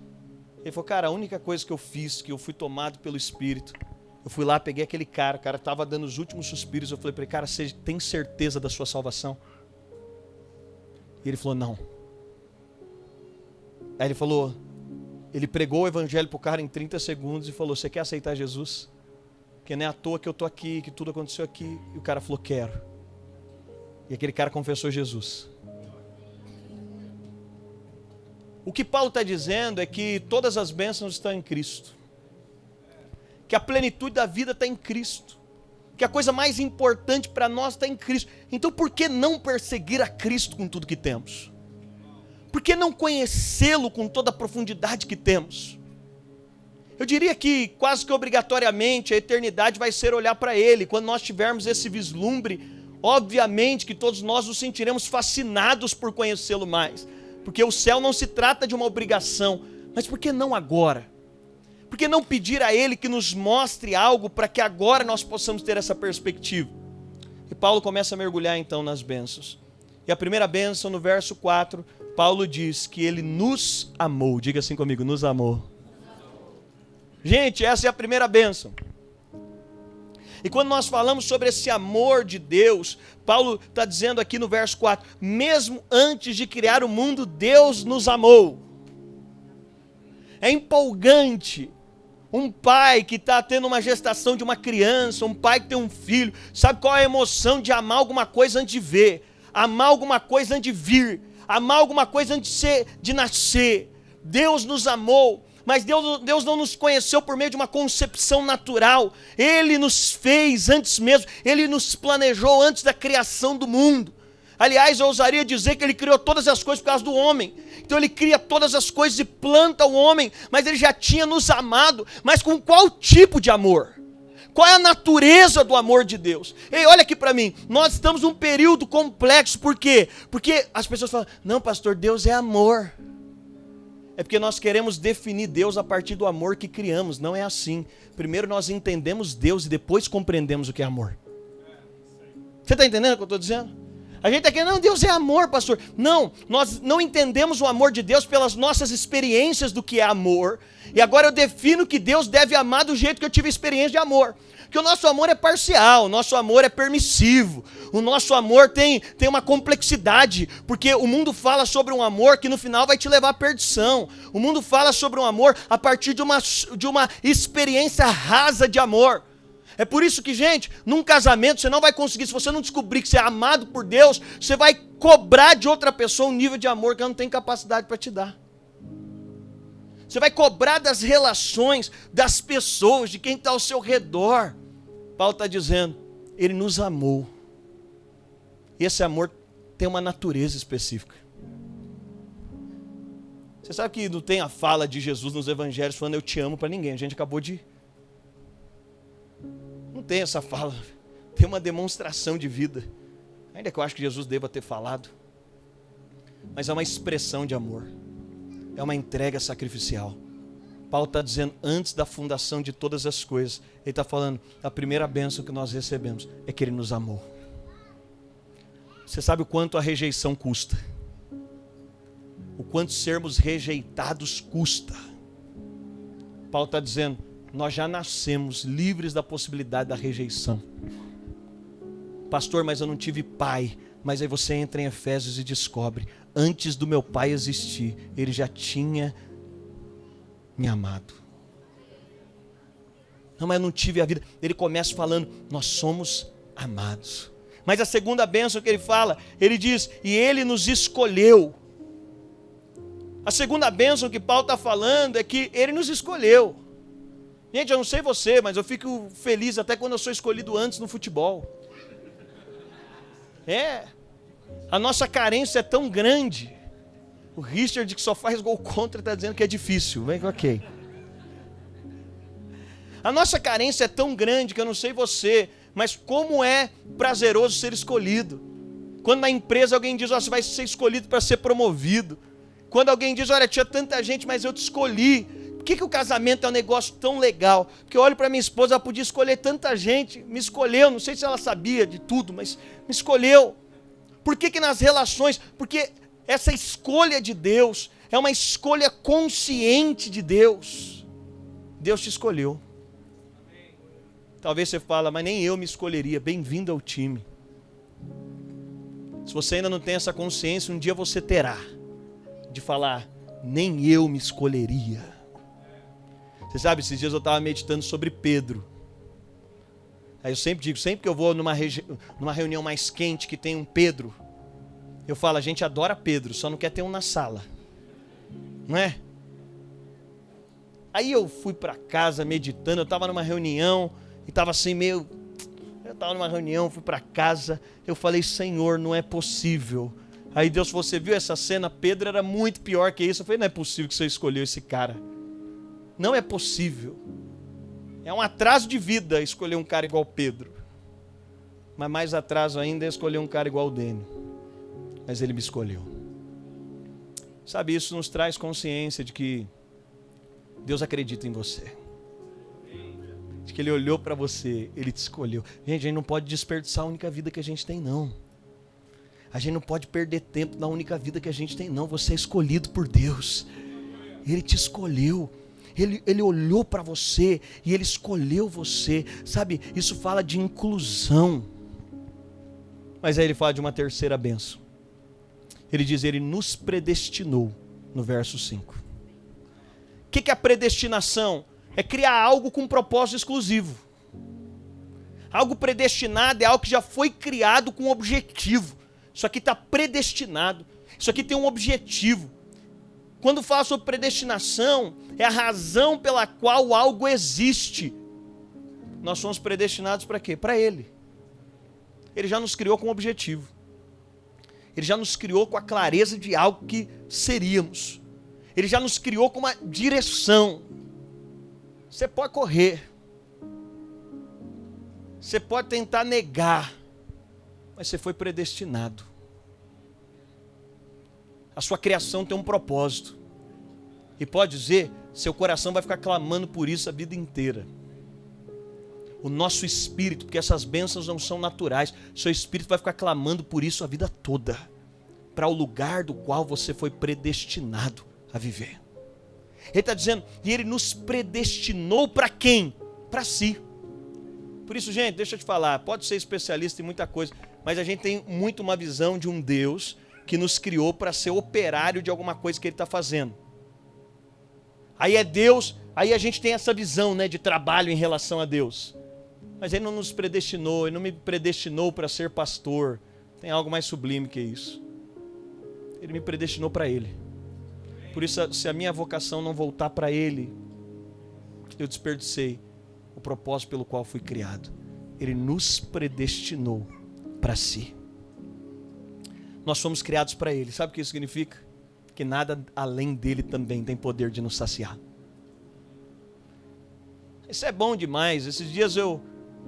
Ele falou, cara, a única coisa que eu fiz, que eu fui tomado pelo Espírito, eu fui lá, peguei aquele cara, o cara estava dando os últimos suspiros, eu falei para ele, cara, você tem certeza da sua salvação? E ele falou, não. Aí ele falou, ele pregou o evangelho para o cara em 30 segundos e falou, você quer aceitar Jesus? Porque não é à toa que eu estou aqui, que tudo aconteceu aqui. E o cara falou, quero. E aquele cara confessou Jesus. O que Paulo está dizendo é que todas as bênçãos estão em Cristo. Que a plenitude da vida está em Cristo. Que a coisa mais importante para nós está em Cristo. Então por que não perseguir a Cristo com tudo que temos? Por que não conhecê-lo com toda a profundidade que temos? Eu diria que quase que obrigatoriamente a eternidade vai ser olhar para Ele. Quando nós tivermos esse vislumbre, obviamente que todos nós nos sentiremos fascinados por conhecê-lo mais. Porque o céu não se trata de uma obrigação. Mas por que não agora? Por que não pedir a Ele que nos mostre algo para que agora nós possamos ter essa perspectiva? E Paulo começa a mergulhar então nas bênçãos. E a primeira bênção, no verso 4, Paulo diz que Ele nos amou. Diga assim comigo, nos amou. Gente, essa é a primeira bênção. E quando nós falamos sobre esse amor de Deus, Paulo está dizendo aqui no verso 4, mesmo antes de criar o mundo, Deus nos amou. É empolgante. Um pai que está tendo uma gestação de uma criança, um pai que tem um filho, sabe qual é a emoção de amar alguma coisa antes de ver, amar alguma coisa antes de vir, amar alguma coisa antes de nascer. Deus nos amou. Mas Deus não nos conheceu por meio de uma concepção natural. Ele nos fez antes mesmo. Ele nos planejou antes da criação do mundo. Aliás, eu ousaria dizer que Ele criou todas as coisas por causa do homem. Então Ele cria todas as coisas e planta o homem. Mas Ele já tinha nos amado. Mas com qual tipo de amor? Qual é a natureza do amor de Deus? Ei, olha aqui para mim. Nós estamos num período complexo. Por quê? Porque as pessoas falam, não, pastor, Deus é amor. É porque nós queremos definir Deus a partir do amor que criamos. Não é assim. Primeiro nós entendemos Deus e depois compreendemos o que é amor. Você está entendendo o que eu estou dizendo? A gente está querendo, não, Deus é amor, pastor. Não, nós não entendemos o amor de Deus pelas nossas experiências do que é amor. E agora eu defino que Deus deve amar do jeito que eu tive experiência de amor. Porque o nosso amor é parcial, o nosso amor é permissivo, o nosso amor tem uma complexidade, porque o mundo fala sobre um amor que no final vai te levar à perdição. O mundo fala sobre um amor a partir de uma experiência rasa de amor. É por isso que, gente, num casamento você não vai conseguir, se você não descobrir que você é amado por Deus, você vai cobrar de outra pessoa um nível de amor que ela não tem capacidade para te dar. Você vai cobrar das relações, das pessoas, de quem está ao seu redor. Paulo está dizendo, Ele nos amou. E esse amor tem uma natureza específica. Você sabe que não tem a fala de Jesus nos evangelhos falando eu te amo para ninguém. A gente acabou de... Não tem essa fala. Tem uma demonstração de vida. Ainda que eu acho que Jesus deva ter falado. Mas é uma expressão de amor. É uma entrega sacrificial. Paulo está dizendo, antes da fundação de todas as coisas, ele está falando, a primeira bênção que nós recebemos é que Ele nos amou. Você sabe o quanto a rejeição custa? O quanto sermos rejeitados custa? Paulo está dizendo, nós já nascemos livres da possibilidade da rejeição. Pastor, mas eu não tive pai. Mas aí você entra em Efésios e descobre, antes do meu pai existir, Ele já tinha me amado. Não, mas eu não tive a vida. Ele começa falando, nós somos amados. Mas a segunda bênção que ele fala, ele diz, e Ele nos escolheu. A segunda bênção que Paulo está falando é que Ele nos escolheu. Gente, eu não sei você, mas eu fico feliz até quando eu sou escolhido antes no futebol. A nossa carência é tão grande. O Richard, que só faz gol contra, está dizendo que é difícil. Ok. A nossa carência é tão grande que eu não sei você, mas como é prazeroso ser escolhido. Quando na empresa alguém diz, você vai ser escolhido para ser promovido. Quando alguém diz, olha, tinha tanta gente, mas eu te escolhi. Por que o casamento é um negócio tão legal? Porque eu olho para minha esposa, ela podia escolher tanta gente, me escolheu, não sei se ela sabia de tudo, mas me escolheu. Por que nas relações? Porque essa escolha de Deus é uma escolha consciente de Deus. Deus te escolheu. Talvez você fale, mas nem eu me escolheria. Bem-vindo ao time. Se você ainda não tem essa consciência, um dia você terá. De falar, nem eu me escolheria. Você sabe, esses dias eu estava meditando sobre Pedro. Aí eu sempre digo, sempre que eu vou numa reunião mais quente que tem um Pedro, eu falo, a gente adora Pedro, só não quer ter um na sala. Não é? Aí eu fui para casa meditando, eu estava numa reunião e estava assim meio... Eu estava numa reunião, fui para casa, eu falei, Senhor, não é possível. Aí Deus falou, você viu essa cena? Pedro era muito pior que isso. Eu falei, não é possível que você escolheu esse cara. Não é possível. É um atraso de vida escolher um cara igual Pedro. Mas mais atraso ainda é escolher um cara igual o Dênio. Mas ele me escolheu. Sabe, isso nos traz consciência de que Deus acredita em você. De que Ele olhou para você, Ele te escolheu. Gente, a gente não pode desperdiçar a única vida que a gente tem, não. A gente não pode perder tempo na única vida que a gente tem, não. Você é escolhido por Deus. Ele te escolheu. Ele olhou para você e Ele escolheu você. Sabe, isso fala de inclusão. Mas aí Ele fala de uma terceira bênção. Ele diz, Ele nos predestinou, no verso 5. O que é a predestinação? É criar algo com um propósito exclusivo. Algo predestinado é algo que já foi criado com um objetivo. Isso aqui está predestinado. Isso aqui tem um objetivo. Quando fala sobre predestinação, é a razão pela qual algo existe. Nós somos predestinados para quê? Para Ele. Ele já nos criou com um objetivo. Ele já nos criou com a clareza de algo que seríamos. Ele já nos criou com uma direção. Você pode correr. Você pode tentar negar. Mas você foi predestinado. A sua criação tem um propósito. E pode dizer, seu coração vai ficar clamando por isso a vida inteira. O nosso espírito, porque essas bênçãos não são naturais, seu espírito vai ficar clamando por isso a vida toda. Para o lugar do qual você foi predestinado a viver. Ele está dizendo, e Ele nos predestinou para quem? Para si. Por isso, gente, deixa eu te falar, pode ser especialista em muita coisa, mas a gente tem muito uma visão de um Deus que nos criou para ser operário de alguma coisa que Ele está fazendo. Aí é Deus, aí a gente tem essa visão, né, de trabalho em relação a Deus. Mas Ele não nos predestinou, Ele não me predestinou para ser pastor. Tem algo mais sublime que isso. Ele me predestinou para Ele. Por isso, se a minha vocação não voltar para Ele, eu desperdicei o propósito pelo qual fui criado. Ele nos predestinou para si. Nós fomos criados para Ele. Sabe o que isso significa? Que nada além dele também tem poder de nos saciar. Isso é bom demais. Esses dias eu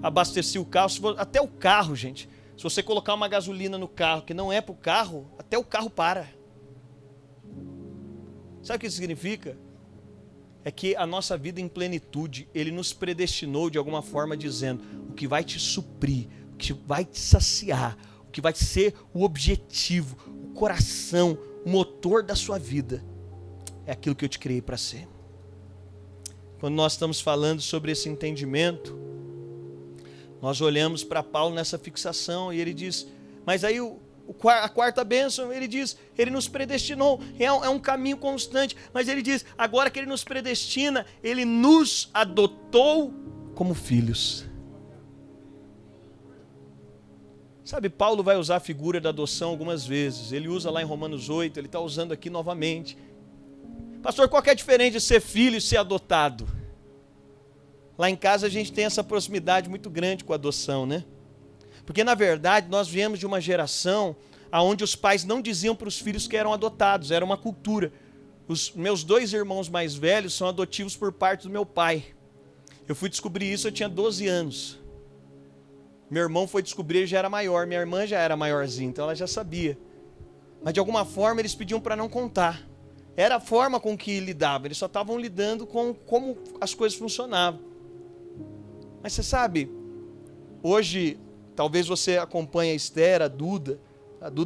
abasteci o carro. Até o carro, gente. Se você colocar uma gasolina no carro que não é para o carro, até o carro para. Sabe o que isso significa? É que a nossa vida em plenitude, Ele nos predestinou de alguma forma dizendo o que vai te suprir, o que vai te saciar, o que vai ser o objetivo, o coração, o motor da sua vida, é aquilo que eu te criei para ser. Quando nós estamos falando sobre esse entendimento, nós olhamos para Paulo nessa fixação e ele diz, mas aí a quarta bênção, ele diz, Ele nos predestinou, é um caminho constante, mas ele diz, agora que Ele nos predestina, Ele nos adotou como filhos. Sabe, Paulo vai usar a figura da adoção algumas vezes, ele usa lá em Romanos 8, ele está usando aqui novamente. Pastor, qual que é a diferença de ser filho e ser adotado? Lá em casa a gente tem essa proximidade muito grande com a adoção, né? Porque na verdade nós viemos de uma geração onde os pais não diziam para os filhos que eram adotados, era uma cultura. Os meus 2 irmãos mais velhos são adotivos por parte do meu pai. Eu fui descobrir isso, eu tinha 12 anos. Meu irmão foi descobrir, ele já era maior, minha irmã já era maiorzinha, então ela já sabia. Mas de alguma forma eles pediam para não contar. Era a forma com que lidavam, eles só estavam lidando com como as coisas funcionavam. Mas você sabe, hoje, talvez você acompanhe a Esther, a Duda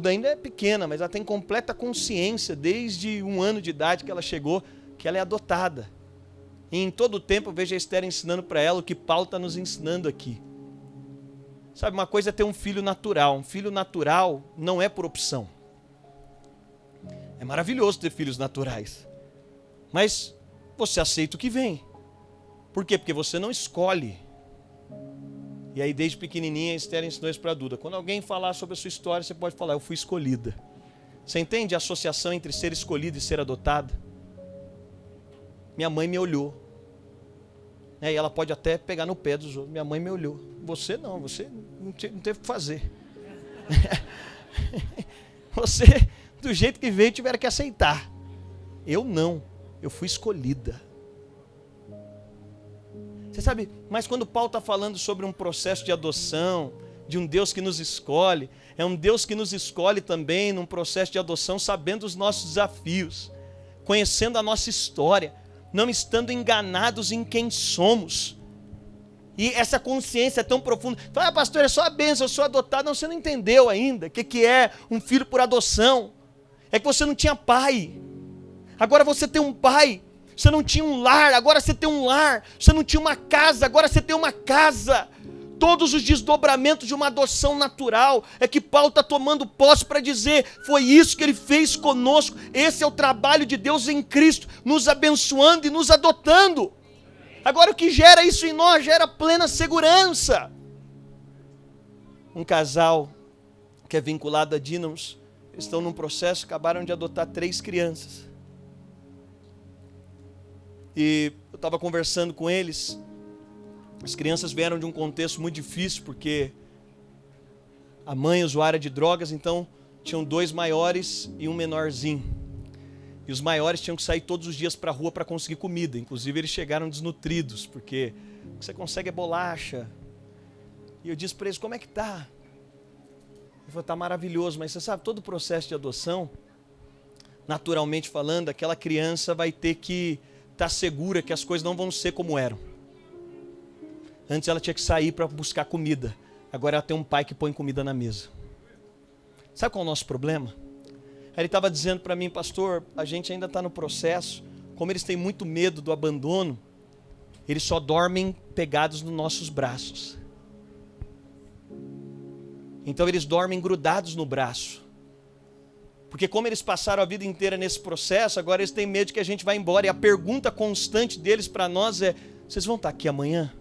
ainda é pequena, mas ela tem completa consciência, desde 1 ano de idade que ela chegou, que ela é adotada. E em todo o tempo eu vejo a Esther ensinando para ela o que Paulo está nos ensinando aqui. Sabe, uma coisa é ter um filho natural. Um filho natural não é por opção. É maravilhoso ter filhos naturais. Mas você aceita o que vem. Por quê? Porque você não escolhe. E aí, desde pequenininha, a Esther ensinou isso para a Duda. Quando alguém falar sobre a sua história, você pode falar, eu fui escolhida. Você entende a associação entre ser escolhido e ser adotado? Minha mãe me olhou. E ela pode até pegar no pé dos outros. Minha mãe me olhou. Você não teve o que fazer. Você, do jeito que veio, tiveram que aceitar. Eu não. Eu fui escolhida. Você sabe, mas quando Paulo está falando sobre um processo de adoção, de um Deus que nos escolhe, é um Deus que nos escolhe também num processo de adoção, sabendo os nossos desafios, conhecendo a nossa história, não estando enganados em quem somos. E essa consciência é tão profunda. Fala, pastor, é só a bênção, eu sou adotado. Não, você não entendeu ainda o que é um filho por adoção. É que você não tinha pai. Agora você tem um pai. Você não tinha um lar, agora você tem um lar. Você não tinha uma casa, agora você tem uma casa. Todos os desdobramentos de uma adoção natural é que Paulo está tomando posse para dizer, foi isso que ele fez conosco. Esse é o trabalho de Deus em Cristo, nos abençoando e nos adotando. Agora o que gera isso em nós? Gera plena segurança. Um casal que é vinculado a Dínamos, eles estão num processo, acabaram de adotar 3 crianças. E eu estava conversando com eles. As crianças vieram de um contexto muito difícil, porque a mãe é usuária de drogas, então tinham 2 maiores e um menorzinho. E os maiores tinham que sair todos os dias para a rua para conseguir comida. Inclusive eles chegaram desnutridos, porque o que você consegue é bolacha. E eu disse para eles, como é que tá? Ele falou, tá maravilhoso, mas você sabe, todo o processo de adoção, naturalmente falando, aquela criança vai ter que estar segura que as coisas não vão ser como eram. Antes ela tinha que sair para buscar comida. Agora ela tem um pai que põe comida na mesa. Sabe qual é o nosso problema? Ele estava dizendo para mim, pastor, a gente ainda está no processo. Como eles têm muito medo do abandono, eles só dormem pegados nos nossos braços. Então eles dormem grudados no braço. Porque como eles passaram a vida inteira nesse processo, agora eles têm medo de que a gente vá embora. E a pergunta constante deles para nós é, vocês vão estar aqui amanhã?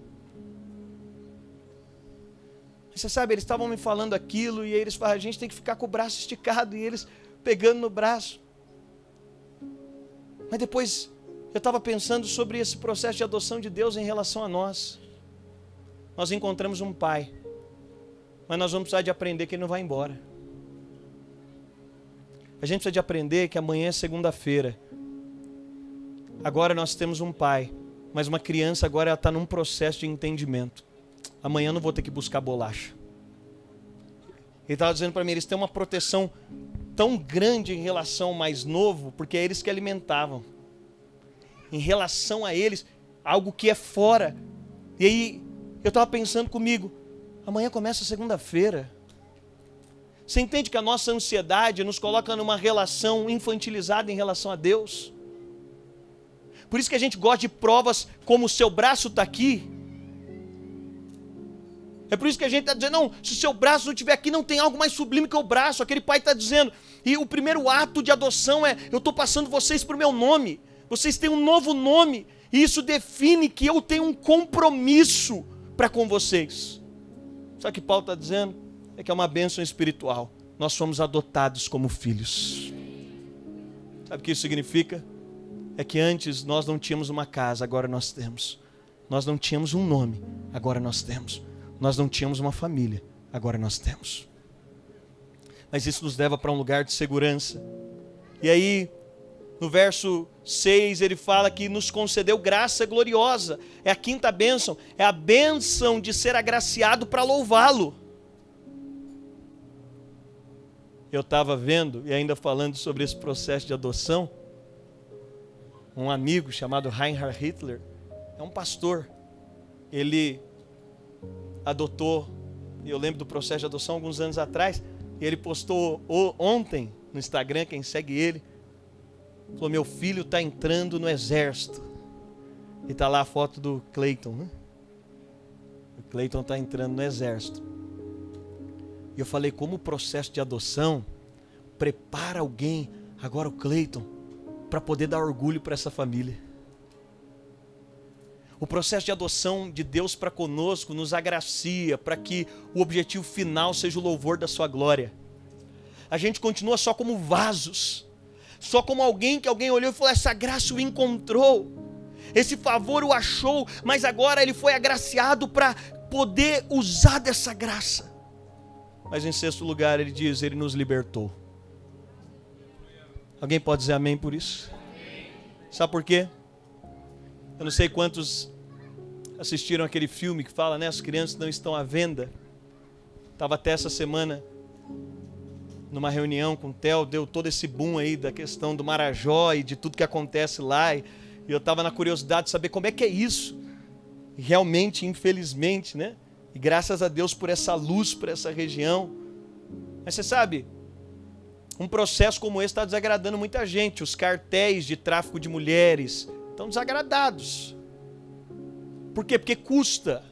Você sabe, eles estavam me falando aquilo, e aí eles falaram, a gente tem que ficar com o braço esticado, e eles pegando no braço. Mas depois eu estava pensando sobre esse processo de adoção de Deus em relação a nós. Nós encontramos um pai, mas nós vamos precisar de aprender que ele não vai embora. A gente precisa de aprender que amanhã é segunda-feira. Agora nós temos um pai, mas uma criança agora está num processo de entendimento. Amanhã eu não vou ter que buscar bolacha. Ele estava dizendo para mim, eles têm uma proteção tão grande em relação ao mais novo, porque é eles que alimentavam. Em relação a eles, algo que é fora. E aí, eu estava pensando comigo, amanhã começa segunda-feira. Você entende que a nossa ansiedade nos coloca numa relação infantilizada em relação a Deus? Por isso que a gente gosta de provas como o seu braço está aqui. É por isso que a gente está dizendo, não, se o seu braço não estiver aqui, não tem algo mais sublime que o braço. Aquele pai está dizendo, e o primeiro ato de adoção é, eu estou passando vocês para o meu nome. Vocês têm um novo nome, e isso define que eu tenho um compromisso para com vocês. Sabe o que Paulo está dizendo? É que é uma bênção espiritual. Nós somos adotados como filhos. Sabe o que isso significa? É que antes nós não tínhamos uma casa, agora nós temos. Nós não tínhamos um nome, agora nós temos. Nós não tínhamos uma família, agora nós temos. Mas isso nos leva para um lugar de segurança. E aí, no verso 6, ele fala que nos concedeu graça gloriosa. É a quinta bênção, é a bênção de ser agraciado para louvá-lo. Eu estava vendo, e ainda falando sobre esse processo de adoção, um amigo chamado Reinhard Hitler, é um pastor. Ele adotou, eu lembro do processo de adoção alguns anos atrás, e ele postou ontem no Instagram, quem segue ele, falou, meu filho está entrando no exército. E está lá a foto do Clayton, né? O Clayton está entrando no exército. E eu falei, como o processo de adoção prepara alguém, agora o Clayton, para poder dar orgulho para essa família. O processo de adoção de Deus para conosco nos agracia para que o objetivo final seja o louvor da sua glória. A gente continua só como vasos, só como alguém que alguém olhou e falou, essa graça o encontrou, esse favor o achou, mas agora ele foi agraciado para poder usar dessa graça. Mas em sexto lugar ele diz, ele nos libertou. Alguém pode dizer amém por isso? Sabe por quê? Eu não sei quantos assistiram aquele filme que fala, né? As crianças não estão à venda. Estava até essa semana numa reunião com o Theo, deu todo esse boom aí da questão do Marajó e de tudo que acontece lá. E eu estava na curiosidade de saber como é que é isso. E realmente, infelizmente, né? E graças a Deus por essa luz, por essa região. Mas você sabe, um processo como esse está desagradando muita gente. Os cartéis de tráfico de mulheres estão desagradados. Por quê? Porque custa.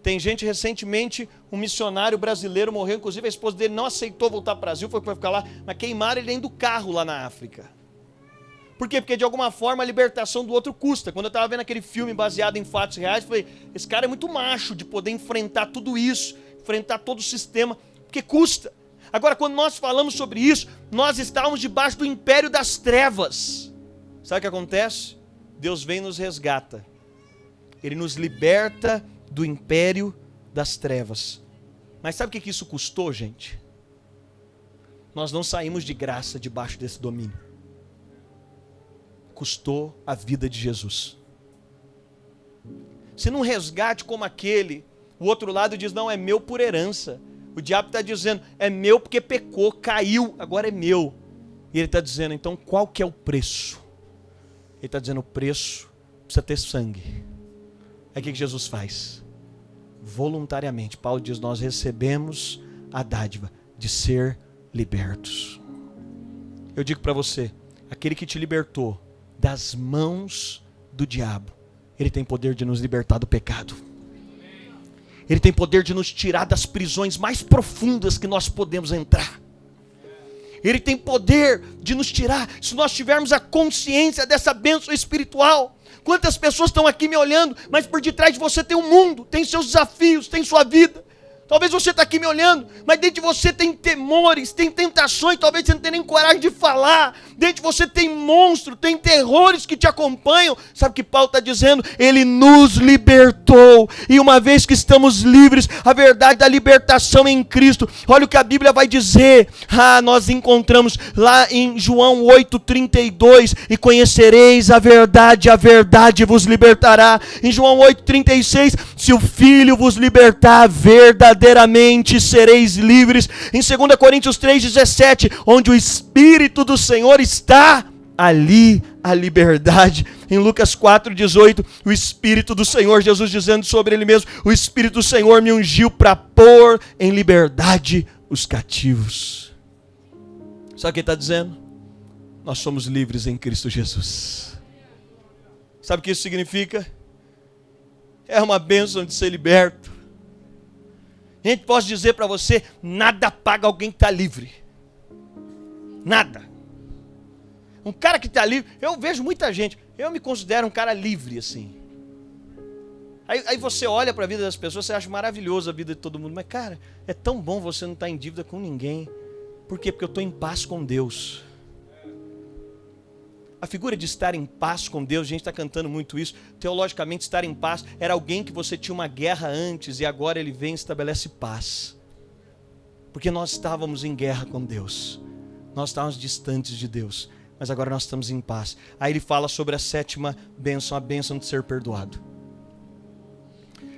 Tem gente recentemente, um missionário brasileiro morreu, inclusive a esposa dele não aceitou voltar para o Brasil, foi para ficar lá, mas queimaram ele dentro do carro lá na África. Por quê? Porque de alguma forma a libertação do outro custa. Quando eu estava vendo aquele filme baseado em fatos reais, eu falei, esse cara é muito macho de poder enfrentar tudo isso, enfrentar todo o sistema, porque custa. Agora, quando nós falamos sobre isso, nós estávamos debaixo do império das trevas. Sabe o que acontece? Deus vem e nos resgata. Ele nos liberta do império das trevas. Mas sabe o que isso custou, gente? Nós não saímos de graça debaixo desse domínio. Custou a vida de Jesus. Se num resgate como aquele, o outro lado diz, não, é meu por herança. O diabo está dizendo, é meu porque pecou, caiu, agora é meu. E ele está dizendo, então qual que é o preço? Ele está dizendo, o preço precisa ter sangue. Aí o que Jesus faz? Voluntariamente, Paulo diz, nós recebemos a dádiva de ser libertos. Eu digo para você, aquele que te libertou das mãos do diabo, ele tem poder de nos libertar do pecado. Ele tem poder de nos tirar das prisões mais profundas que nós podemos entrar. Ele tem poder de nos tirar, se nós tivermos a consciência dessa bênção espiritual. Quantas pessoas estão aqui me olhando, mas por detrás de você tem um mundo, tem seus desafios, tem sua vida. Talvez você está aqui me olhando, mas dentro de você tem temores, tem tentações, talvez você não tenha nem coragem de falar. Dentro de você tem monstros, tem terrores que te acompanham. Sabe o que Paulo está dizendo? Ele nos libertou. E uma vez que estamos livres, a verdade da libertação em Cristo. Olha o que a Bíblia vai dizer. Nós encontramos lá em João 8,32. E conhecereis a verdade vos libertará. Em João 8,36, se o Filho vos libertar, verdadeiramente sereis livres. Em 2 Coríntios 3,17, onde o Espírito do Senhor está, ali a liberdade. Em Lucas 4,18, o Espírito do Senhor, Jesus dizendo sobre ele mesmo, o Espírito do Senhor me ungiu para pôr em liberdade os cativos. Sabe o que ele está dizendo? Nós somos livres em Cristo Jesus. Sabe o que isso significa? É uma bênção de ser liberto. Gente, posso dizer para você, nada paga alguém que está livre. Nada. Um cara que está livre, eu vejo muita gente, eu me considero um cara livre, assim. Aí você olha para a vida das pessoas, você acha maravilhoso a vida de todo mundo, mas cara, é tão bom você não estar em dívida com ninguém. Por quê? Porque eu estou em paz com Deus. A figura de estar em paz com Deus, a gente está cantando muito isso, teologicamente estar em paz, era alguém que você tinha uma guerra antes e agora ele vem e estabelece paz. Porque nós estávamos em guerra com Deus, nós estávamos distantes de Deus, mas agora nós estamos em paz. Aí ele fala sobre a sétima bênção, a bênção de ser perdoado.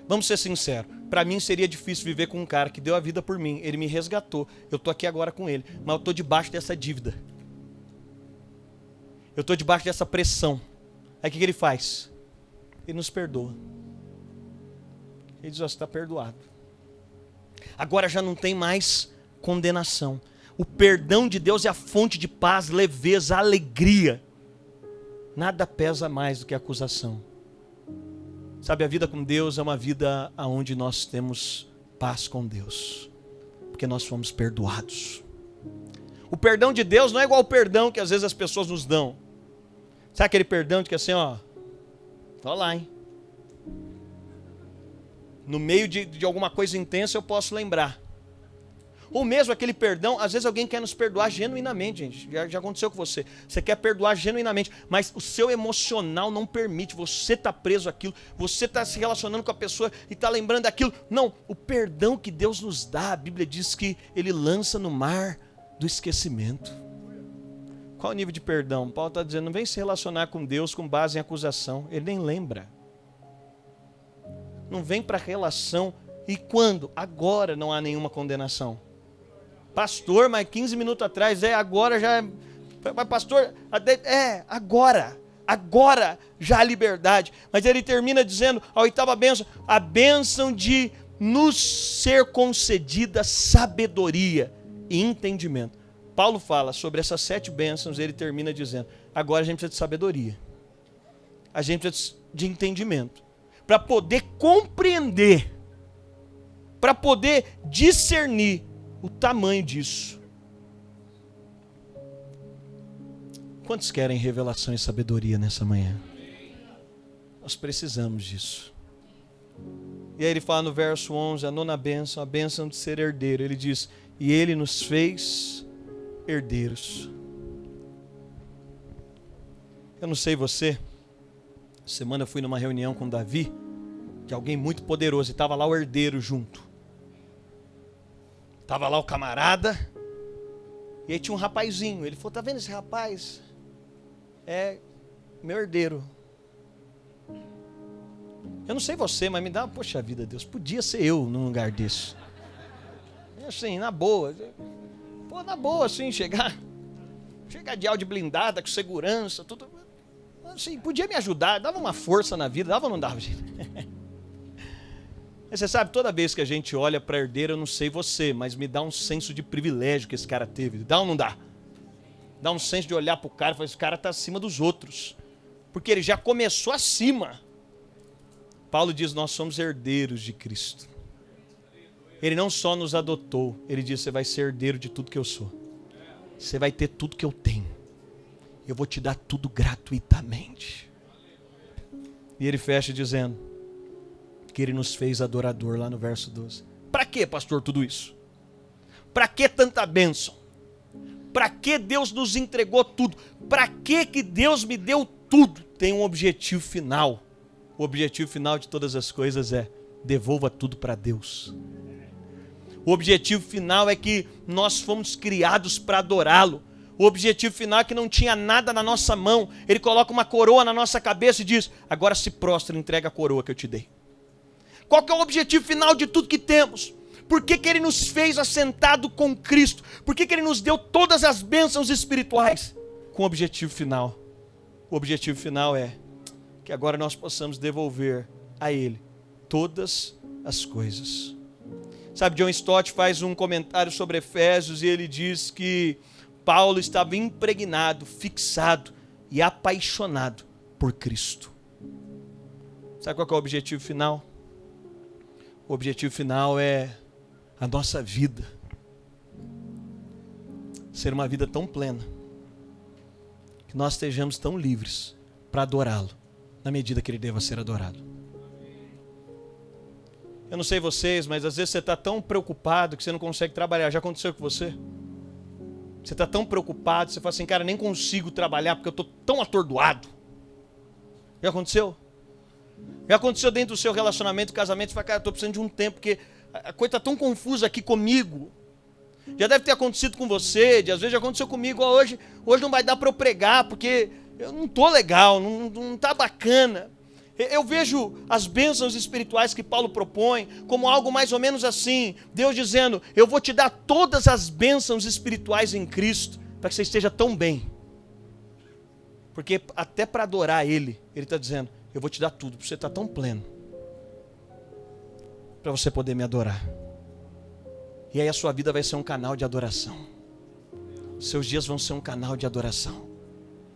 Vamos ser sinceros, para mim seria difícil viver com um cara que deu a vida por mim, ele me resgatou, eu estou aqui agora com ele, mas eu estou debaixo dessa dívida. Eu estou debaixo dessa pressão. Aí o que ele faz? Ele nos perdoa. Ele diz, você está perdoado. Agora já não tem mais condenação. O perdão de Deus é a fonte de paz, leveza, alegria. Nada pesa mais do que a acusação. Sabe, a vida com Deus é uma vida onde nós temos paz com Deus. Porque nós fomos perdoados. O perdão de Deus não é igual ao perdão que às vezes as pessoas nos dão. Sabe aquele perdão de que assim, ó lá, hein? No meio de alguma coisa intensa eu posso lembrar. Ou mesmo aquele perdão, às vezes alguém quer nos perdoar genuinamente, gente. Já aconteceu com você. Você quer perdoar genuinamente, mas o seu emocional não permite. Você está preso àquilo, você está se relacionando com a pessoa e está lembrando daquilo. Não, o perdão que Deus nos dá, a Bíblia diz que Ele lança no mar do esquecimento. Qual o nível de perdão? Paulo está dizendo, não vem se relacionar com Deus com base em acusação. Ele nem lembra. Não vem para a relação. E quando? Agora não há nenhuma condenação. Pastor, mas 15 minutos atrás, agora já... Mas pastor, agora já há liberdade. Mas ele termina dizendo, a 8ª bênção, a bênção de nos ser concedida sabedoria e entendimento. Paulo fala sobre essas 7 bênçãos, ele termina dizendo, agora a gente precisa de sabedoria. A gente precisa de entendimento. Para poder compreender, para poder discernir o tamanho disso. Quantos querem revelação e sabedoria nessa manhã? Nós precisamos disso. E aí ele fala no verso 11, a 9ª bênção, a bênção de ser herdeiro. Ele diz, e ele nos fez herdeiros. Eu não sei você, semana eu fui numa reunião com Davi, de alguém muito poderoso, e estava lá o herdeiro junto. Estava lá o camarada, e aí tinha um rapazinho. Ele falou, tá vendo esse rapaz? É meu herdeiro. Eu não sei você, mas me dá, poxa vida, Deus, podia ser eu num lugar desse. Assim, na boa. Pô, na boa, assim, chegar de Audi blindada, com segurança, tudo. Assim, podia me ajudar, dava uma força na vida, dava ou não dava, gente? Você sabe, toda vez que a gente olha para herdeiro, eu não sei você, mas me dá um senso de privilégio que esse cara teve. Dá ou não dá? Dá um senso de olhar para o cara e falar, esse cara está acima dos outros. Porque ele já começou acima. Paulo diz, nós somos herdeiros de Cristo. Ele não só nos adotou, ele diz, você vai ser herdeiro de tudo que eu sou. Você vai ter tudo que eu tenho. Eu vou te dar tudo gratuitamente. E ele fecha dizendo, que ele nos fez adorador, lá no verso 12. Para que, pastor, tudo isso? Para que tanta bênção? Para que Deus nos entregou tudo? Para que Deus me deu tudo? Tem um objetivo final. O objetivo final de todas as coisas é, devolva tudo para Deus. O objetivo final é que nós fomos criados para adorá-lo. O objetivo final é que não tinha nada na nossa mão. Ele coloca uma coroa na nossa cabeça e diz, agora se prostra e entrega a coroa que eu te dei. Qual que é o objetivo final de tudo que temos? Por que Ele nos fez assentado com Cristo? Por que Ele nos deu todas as bênçãos espirituais? Com o objetivo final. O objetivo final é que agora nós possamos devolver a Ele todas as coisas. Sabe, John Stott faz um comentário sobre Efésios e ele diz que Paulo estava impregnado, fixado e apaixonado por Cristo. Sabe qual que é o objetivo final? O objetivo final é a nossa vida ser uma vida tão plena que nós estejamos tão livres para adorá-lo na medida que ele deva ser adorado. Eu não sei vocês, mas às vezes você está tão preocupado que você não consegue trabalhar. Já aconteceu com você? Você está tão preocupado, você fala assim, cara, nem consigo trabalhar porque eu estou tão atordoado. Já aconteceu? Já aconteceu dentro do seu relacionamento, casamento, você fala, cara, estou precisando de um tempo, porque a coisa está tão confusa aqui comigo. Já deve ter acontecido com você, às vezes já aconteceu comigo, hoje não vai dar para eu pregar, porque eu não estou legal, não está bacana. Eu vejo as bênçãos espirituais que Paulo propõe como algo mais ou menos assim, Deus dizendo, eu vou te dar todas as bênçãos espirituais em Cristo, para que você esteja tão bem. Porque até para adorar Ele está dizendo, eu vou te dar tudo, para você estar tão pleno, para você poder me adorar. E aí a sua vida vai ser um canal de adoração. Seus dias vão ser um canal de adoração.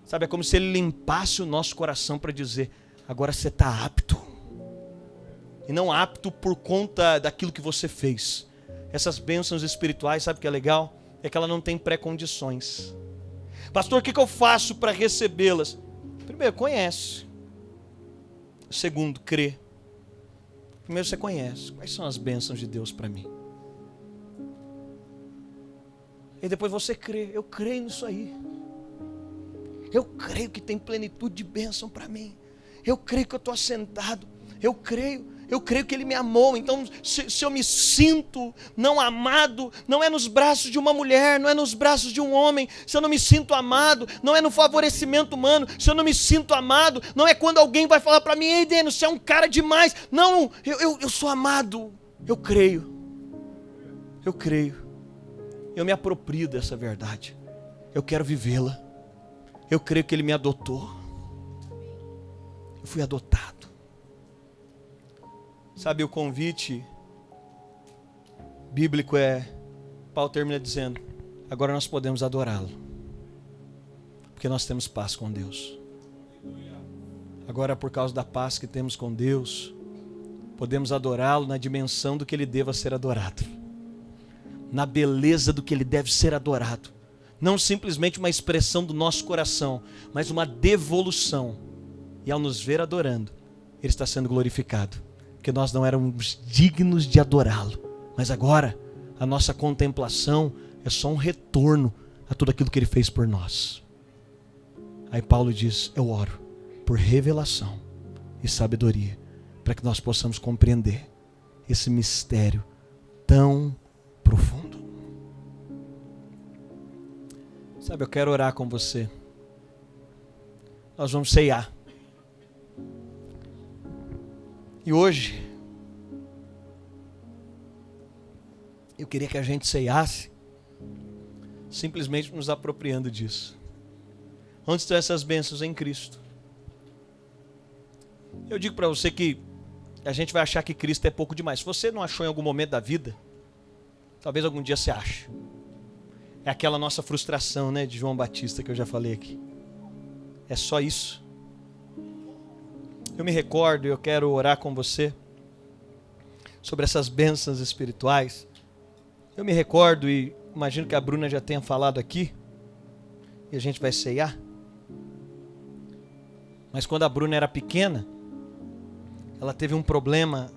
Sabe, é como se Ele limpasse o nosso coração para dizer, agora você está apto. E não apto por conta daquilo que você fez. Essas bênçãos espirituais, sabe o que é legal? É que ela não tem pré-condições. Pastor, o que eu faço para recebê-las? Primeiro, conhece. Segundo, crê. Primeiro você conhece. Quais são as bênçãos de Deus para mim? E depois você crê. Eu creio nisso aí. Eu creio que tem plenitude de bênção para mim. Eu creio que eu estou assentado. Eu creio que Ele me amou. Então, se eu me sinto não amado, não é nos braços de uma mulher, não é nos braços de um homem. Se eu não me sinto amado, não é no favorecimento humano. Se eu não me sinto amado, não é quando alguém vai falar para mim: ei, Denis, você é um cara demais. Não, eu sou amado. Eu creio. Eu me aproprio dessa verdade. Eu quero vivê-la. Eu creio que Ele me adotou. Eu fui adotado. Sabe, o convite bíblico Paulo termina dizendo: agora nós podemos adorá-lo, porque nós temos paz com Deus. Agora, por causa da paz que temos com Deus, podemos adorá-lo na dimensão do que Ele deva ser adorado, na beleza do que Ele deve ser adorado. Não simplesmente uma expressão do nosso coração, mas uma devolução. E ao nos ver adorando, Ele está sendo glorificado. Porque nós não éramos dignos de adorá-lo. Mas agora, a nossa contemplação é só um retorno a tudo aquilo que Ele fez por nós. Aí Paulo diz: eu oro por revelação e sabedoria, para que nós possamos compreender esse mistério tão profundo. Sabe, eu quero orar com você. Nós vamos ceiar. E hoje, eu queria que a gente ceiasse, simplesmente nos apropriando disso. Onde estão essas bênçãos em Cristo? Eu digo para você que a gente vai achar que Cristo é pouco demais. Se você não achou em algum momento da vida, talvez algum dia você ache. É aquela nossa frustração, né, de João Batista que eu já falei aqui. É só isso. Eu me recordo e eu quero orar com você sobre essas bênçãos espirituais. Eu me recordo e imagino que a Bruna já tenha falado aqui, e a gente vai ceiar. Mas quando a Bruna era pequena, ela teve um problema,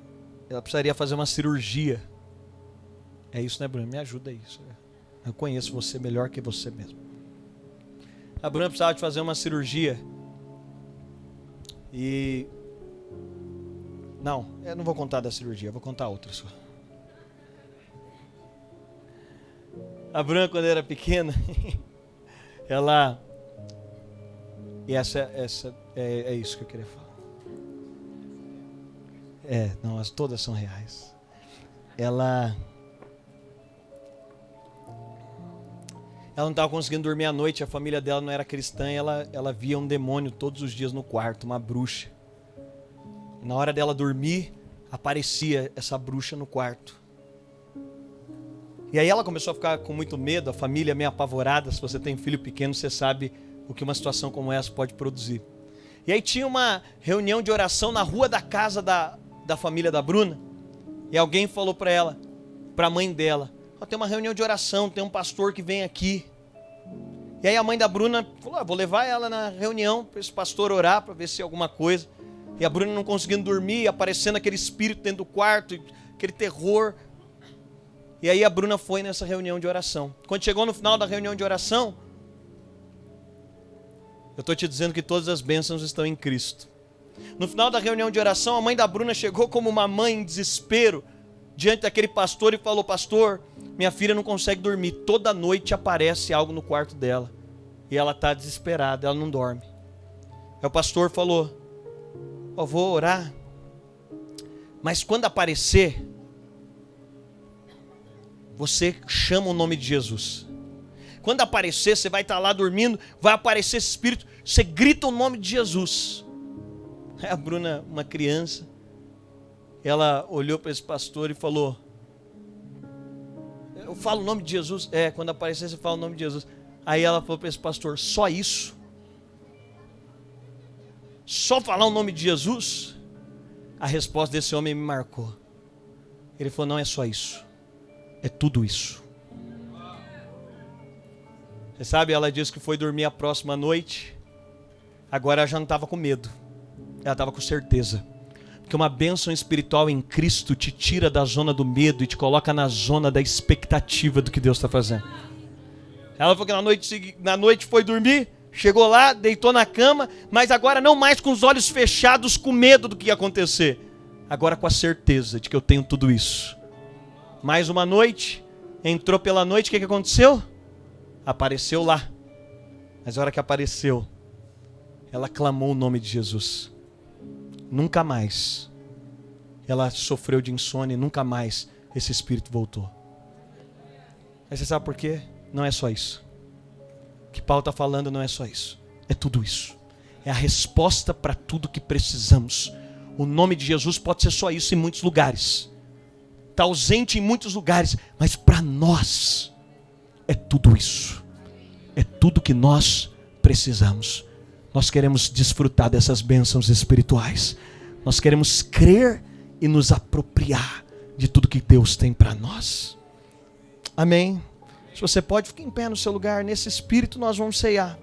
ela precisaria fazer uma cirurgia. É isso, né, Bruna? Me ajuda aí. Eu conheço você melhor que você mesmo. A Bruna precisava de fazer uma cirurgia. E... não, eu não vou contar da cirurgia, eu vou contar outra só. A Bruna, quando era pequena, ela... e essa é isso que eu queria falar. Não, todas são reais. Ela não estava conseguindo dormir à noite, a família dela não era cristã, e ela via um demônio todos os dias no quarto, uma bruxa. E na hora dela dormir, aparecia essa bruxa no quarto. E aí ela começou a ficar com muito medo, a família meio apavorada. Se você tem filho pequeno, você sabe o que uma situação como essa pode produzir. E aí tinha uma reunião de oração na rua da casa da família da Bruna, e alguém falou para ela, para a mãe dela: tem uma reunião de oração, tem um pastor que vem aqui. E aí a mãe da Bruna falou: vou levar ela na reunião para esse pastor orar, para ver se é alguma coisa. E a Bruna não conseguindo dormir, aparecendo aquele espírito dentro do quarto, aquele terror. E aí a Bruna foi nessa reunião de oração. Quando chegou no final da reunião de oração, eu estou te dizendo que todas as bênçãos estão em Cristo. No final da reunião de oração, a mãe da Bruna chegou como uma mãe em desespero diante daquele pastor e falou: pastor, minha filha não consegue dormir, toda noite aparece algo no quarto dela, e ela está desesperada, ela não dorme. Aí o pastor falou: vou orar, mas quando aparecer, você chama o nome de Jesus. Quando aparecer, você vai estar lá dormindo, vai aparecer esse espírito, você grita o nome de Jesus. Aí a Bruna, uma criança, ela olhou para esse pastor e falou: eu falo o nome de Jesus? Quando aparecer você fala o nome de Jesus. Aí ela falou para esse pastor: só isso? Só falar o nome de Jesus? A resposta desse homem me marcou. Ele falou: não é só isso, é tudo isso. Você sabe, ela disse que foi dormir a próxima noite, agora ela já não estava com medo, ela estava com certeza. Porque uma bênção espiritual em Cristo te tira da zona do medo e te coloca na zona da expectativa do que Deus está fazendo. Ela falou que na noite foi dormir, chegou lá, deitou na cama, mas agora não mais com os olhos fechados, com medo do que ia acontecer. Agora com a certeza de que eu tenho tudo isso. Mais uma noite, entrou pela noite, o que aconteceu? Apareceu lá. Mas a hora que apareceu, ela clamou o nome de Jesus. Nunca mais ela sofreu de insônia e nunca mais esse espírito voltou. Aí você sabe por quê? Não é só isso. O que Paulo está falando não é só isso. É tudo isso. É a resposta para tudo que precisamos. O nome de Jesus pode ser só isso em muitos lugares. Está ausente em muitos lugares. Mas para nós é tudo isso. É tudo que nós precisamos. Nós queremos desfrutar dessas bênçãos espirituais. Nós queremos crer e nos apropriar de tudo que Deus tem para nós. Amém? Se você pode, fique em pé no seu lugar. Nesse espírito nós vamos ceiar.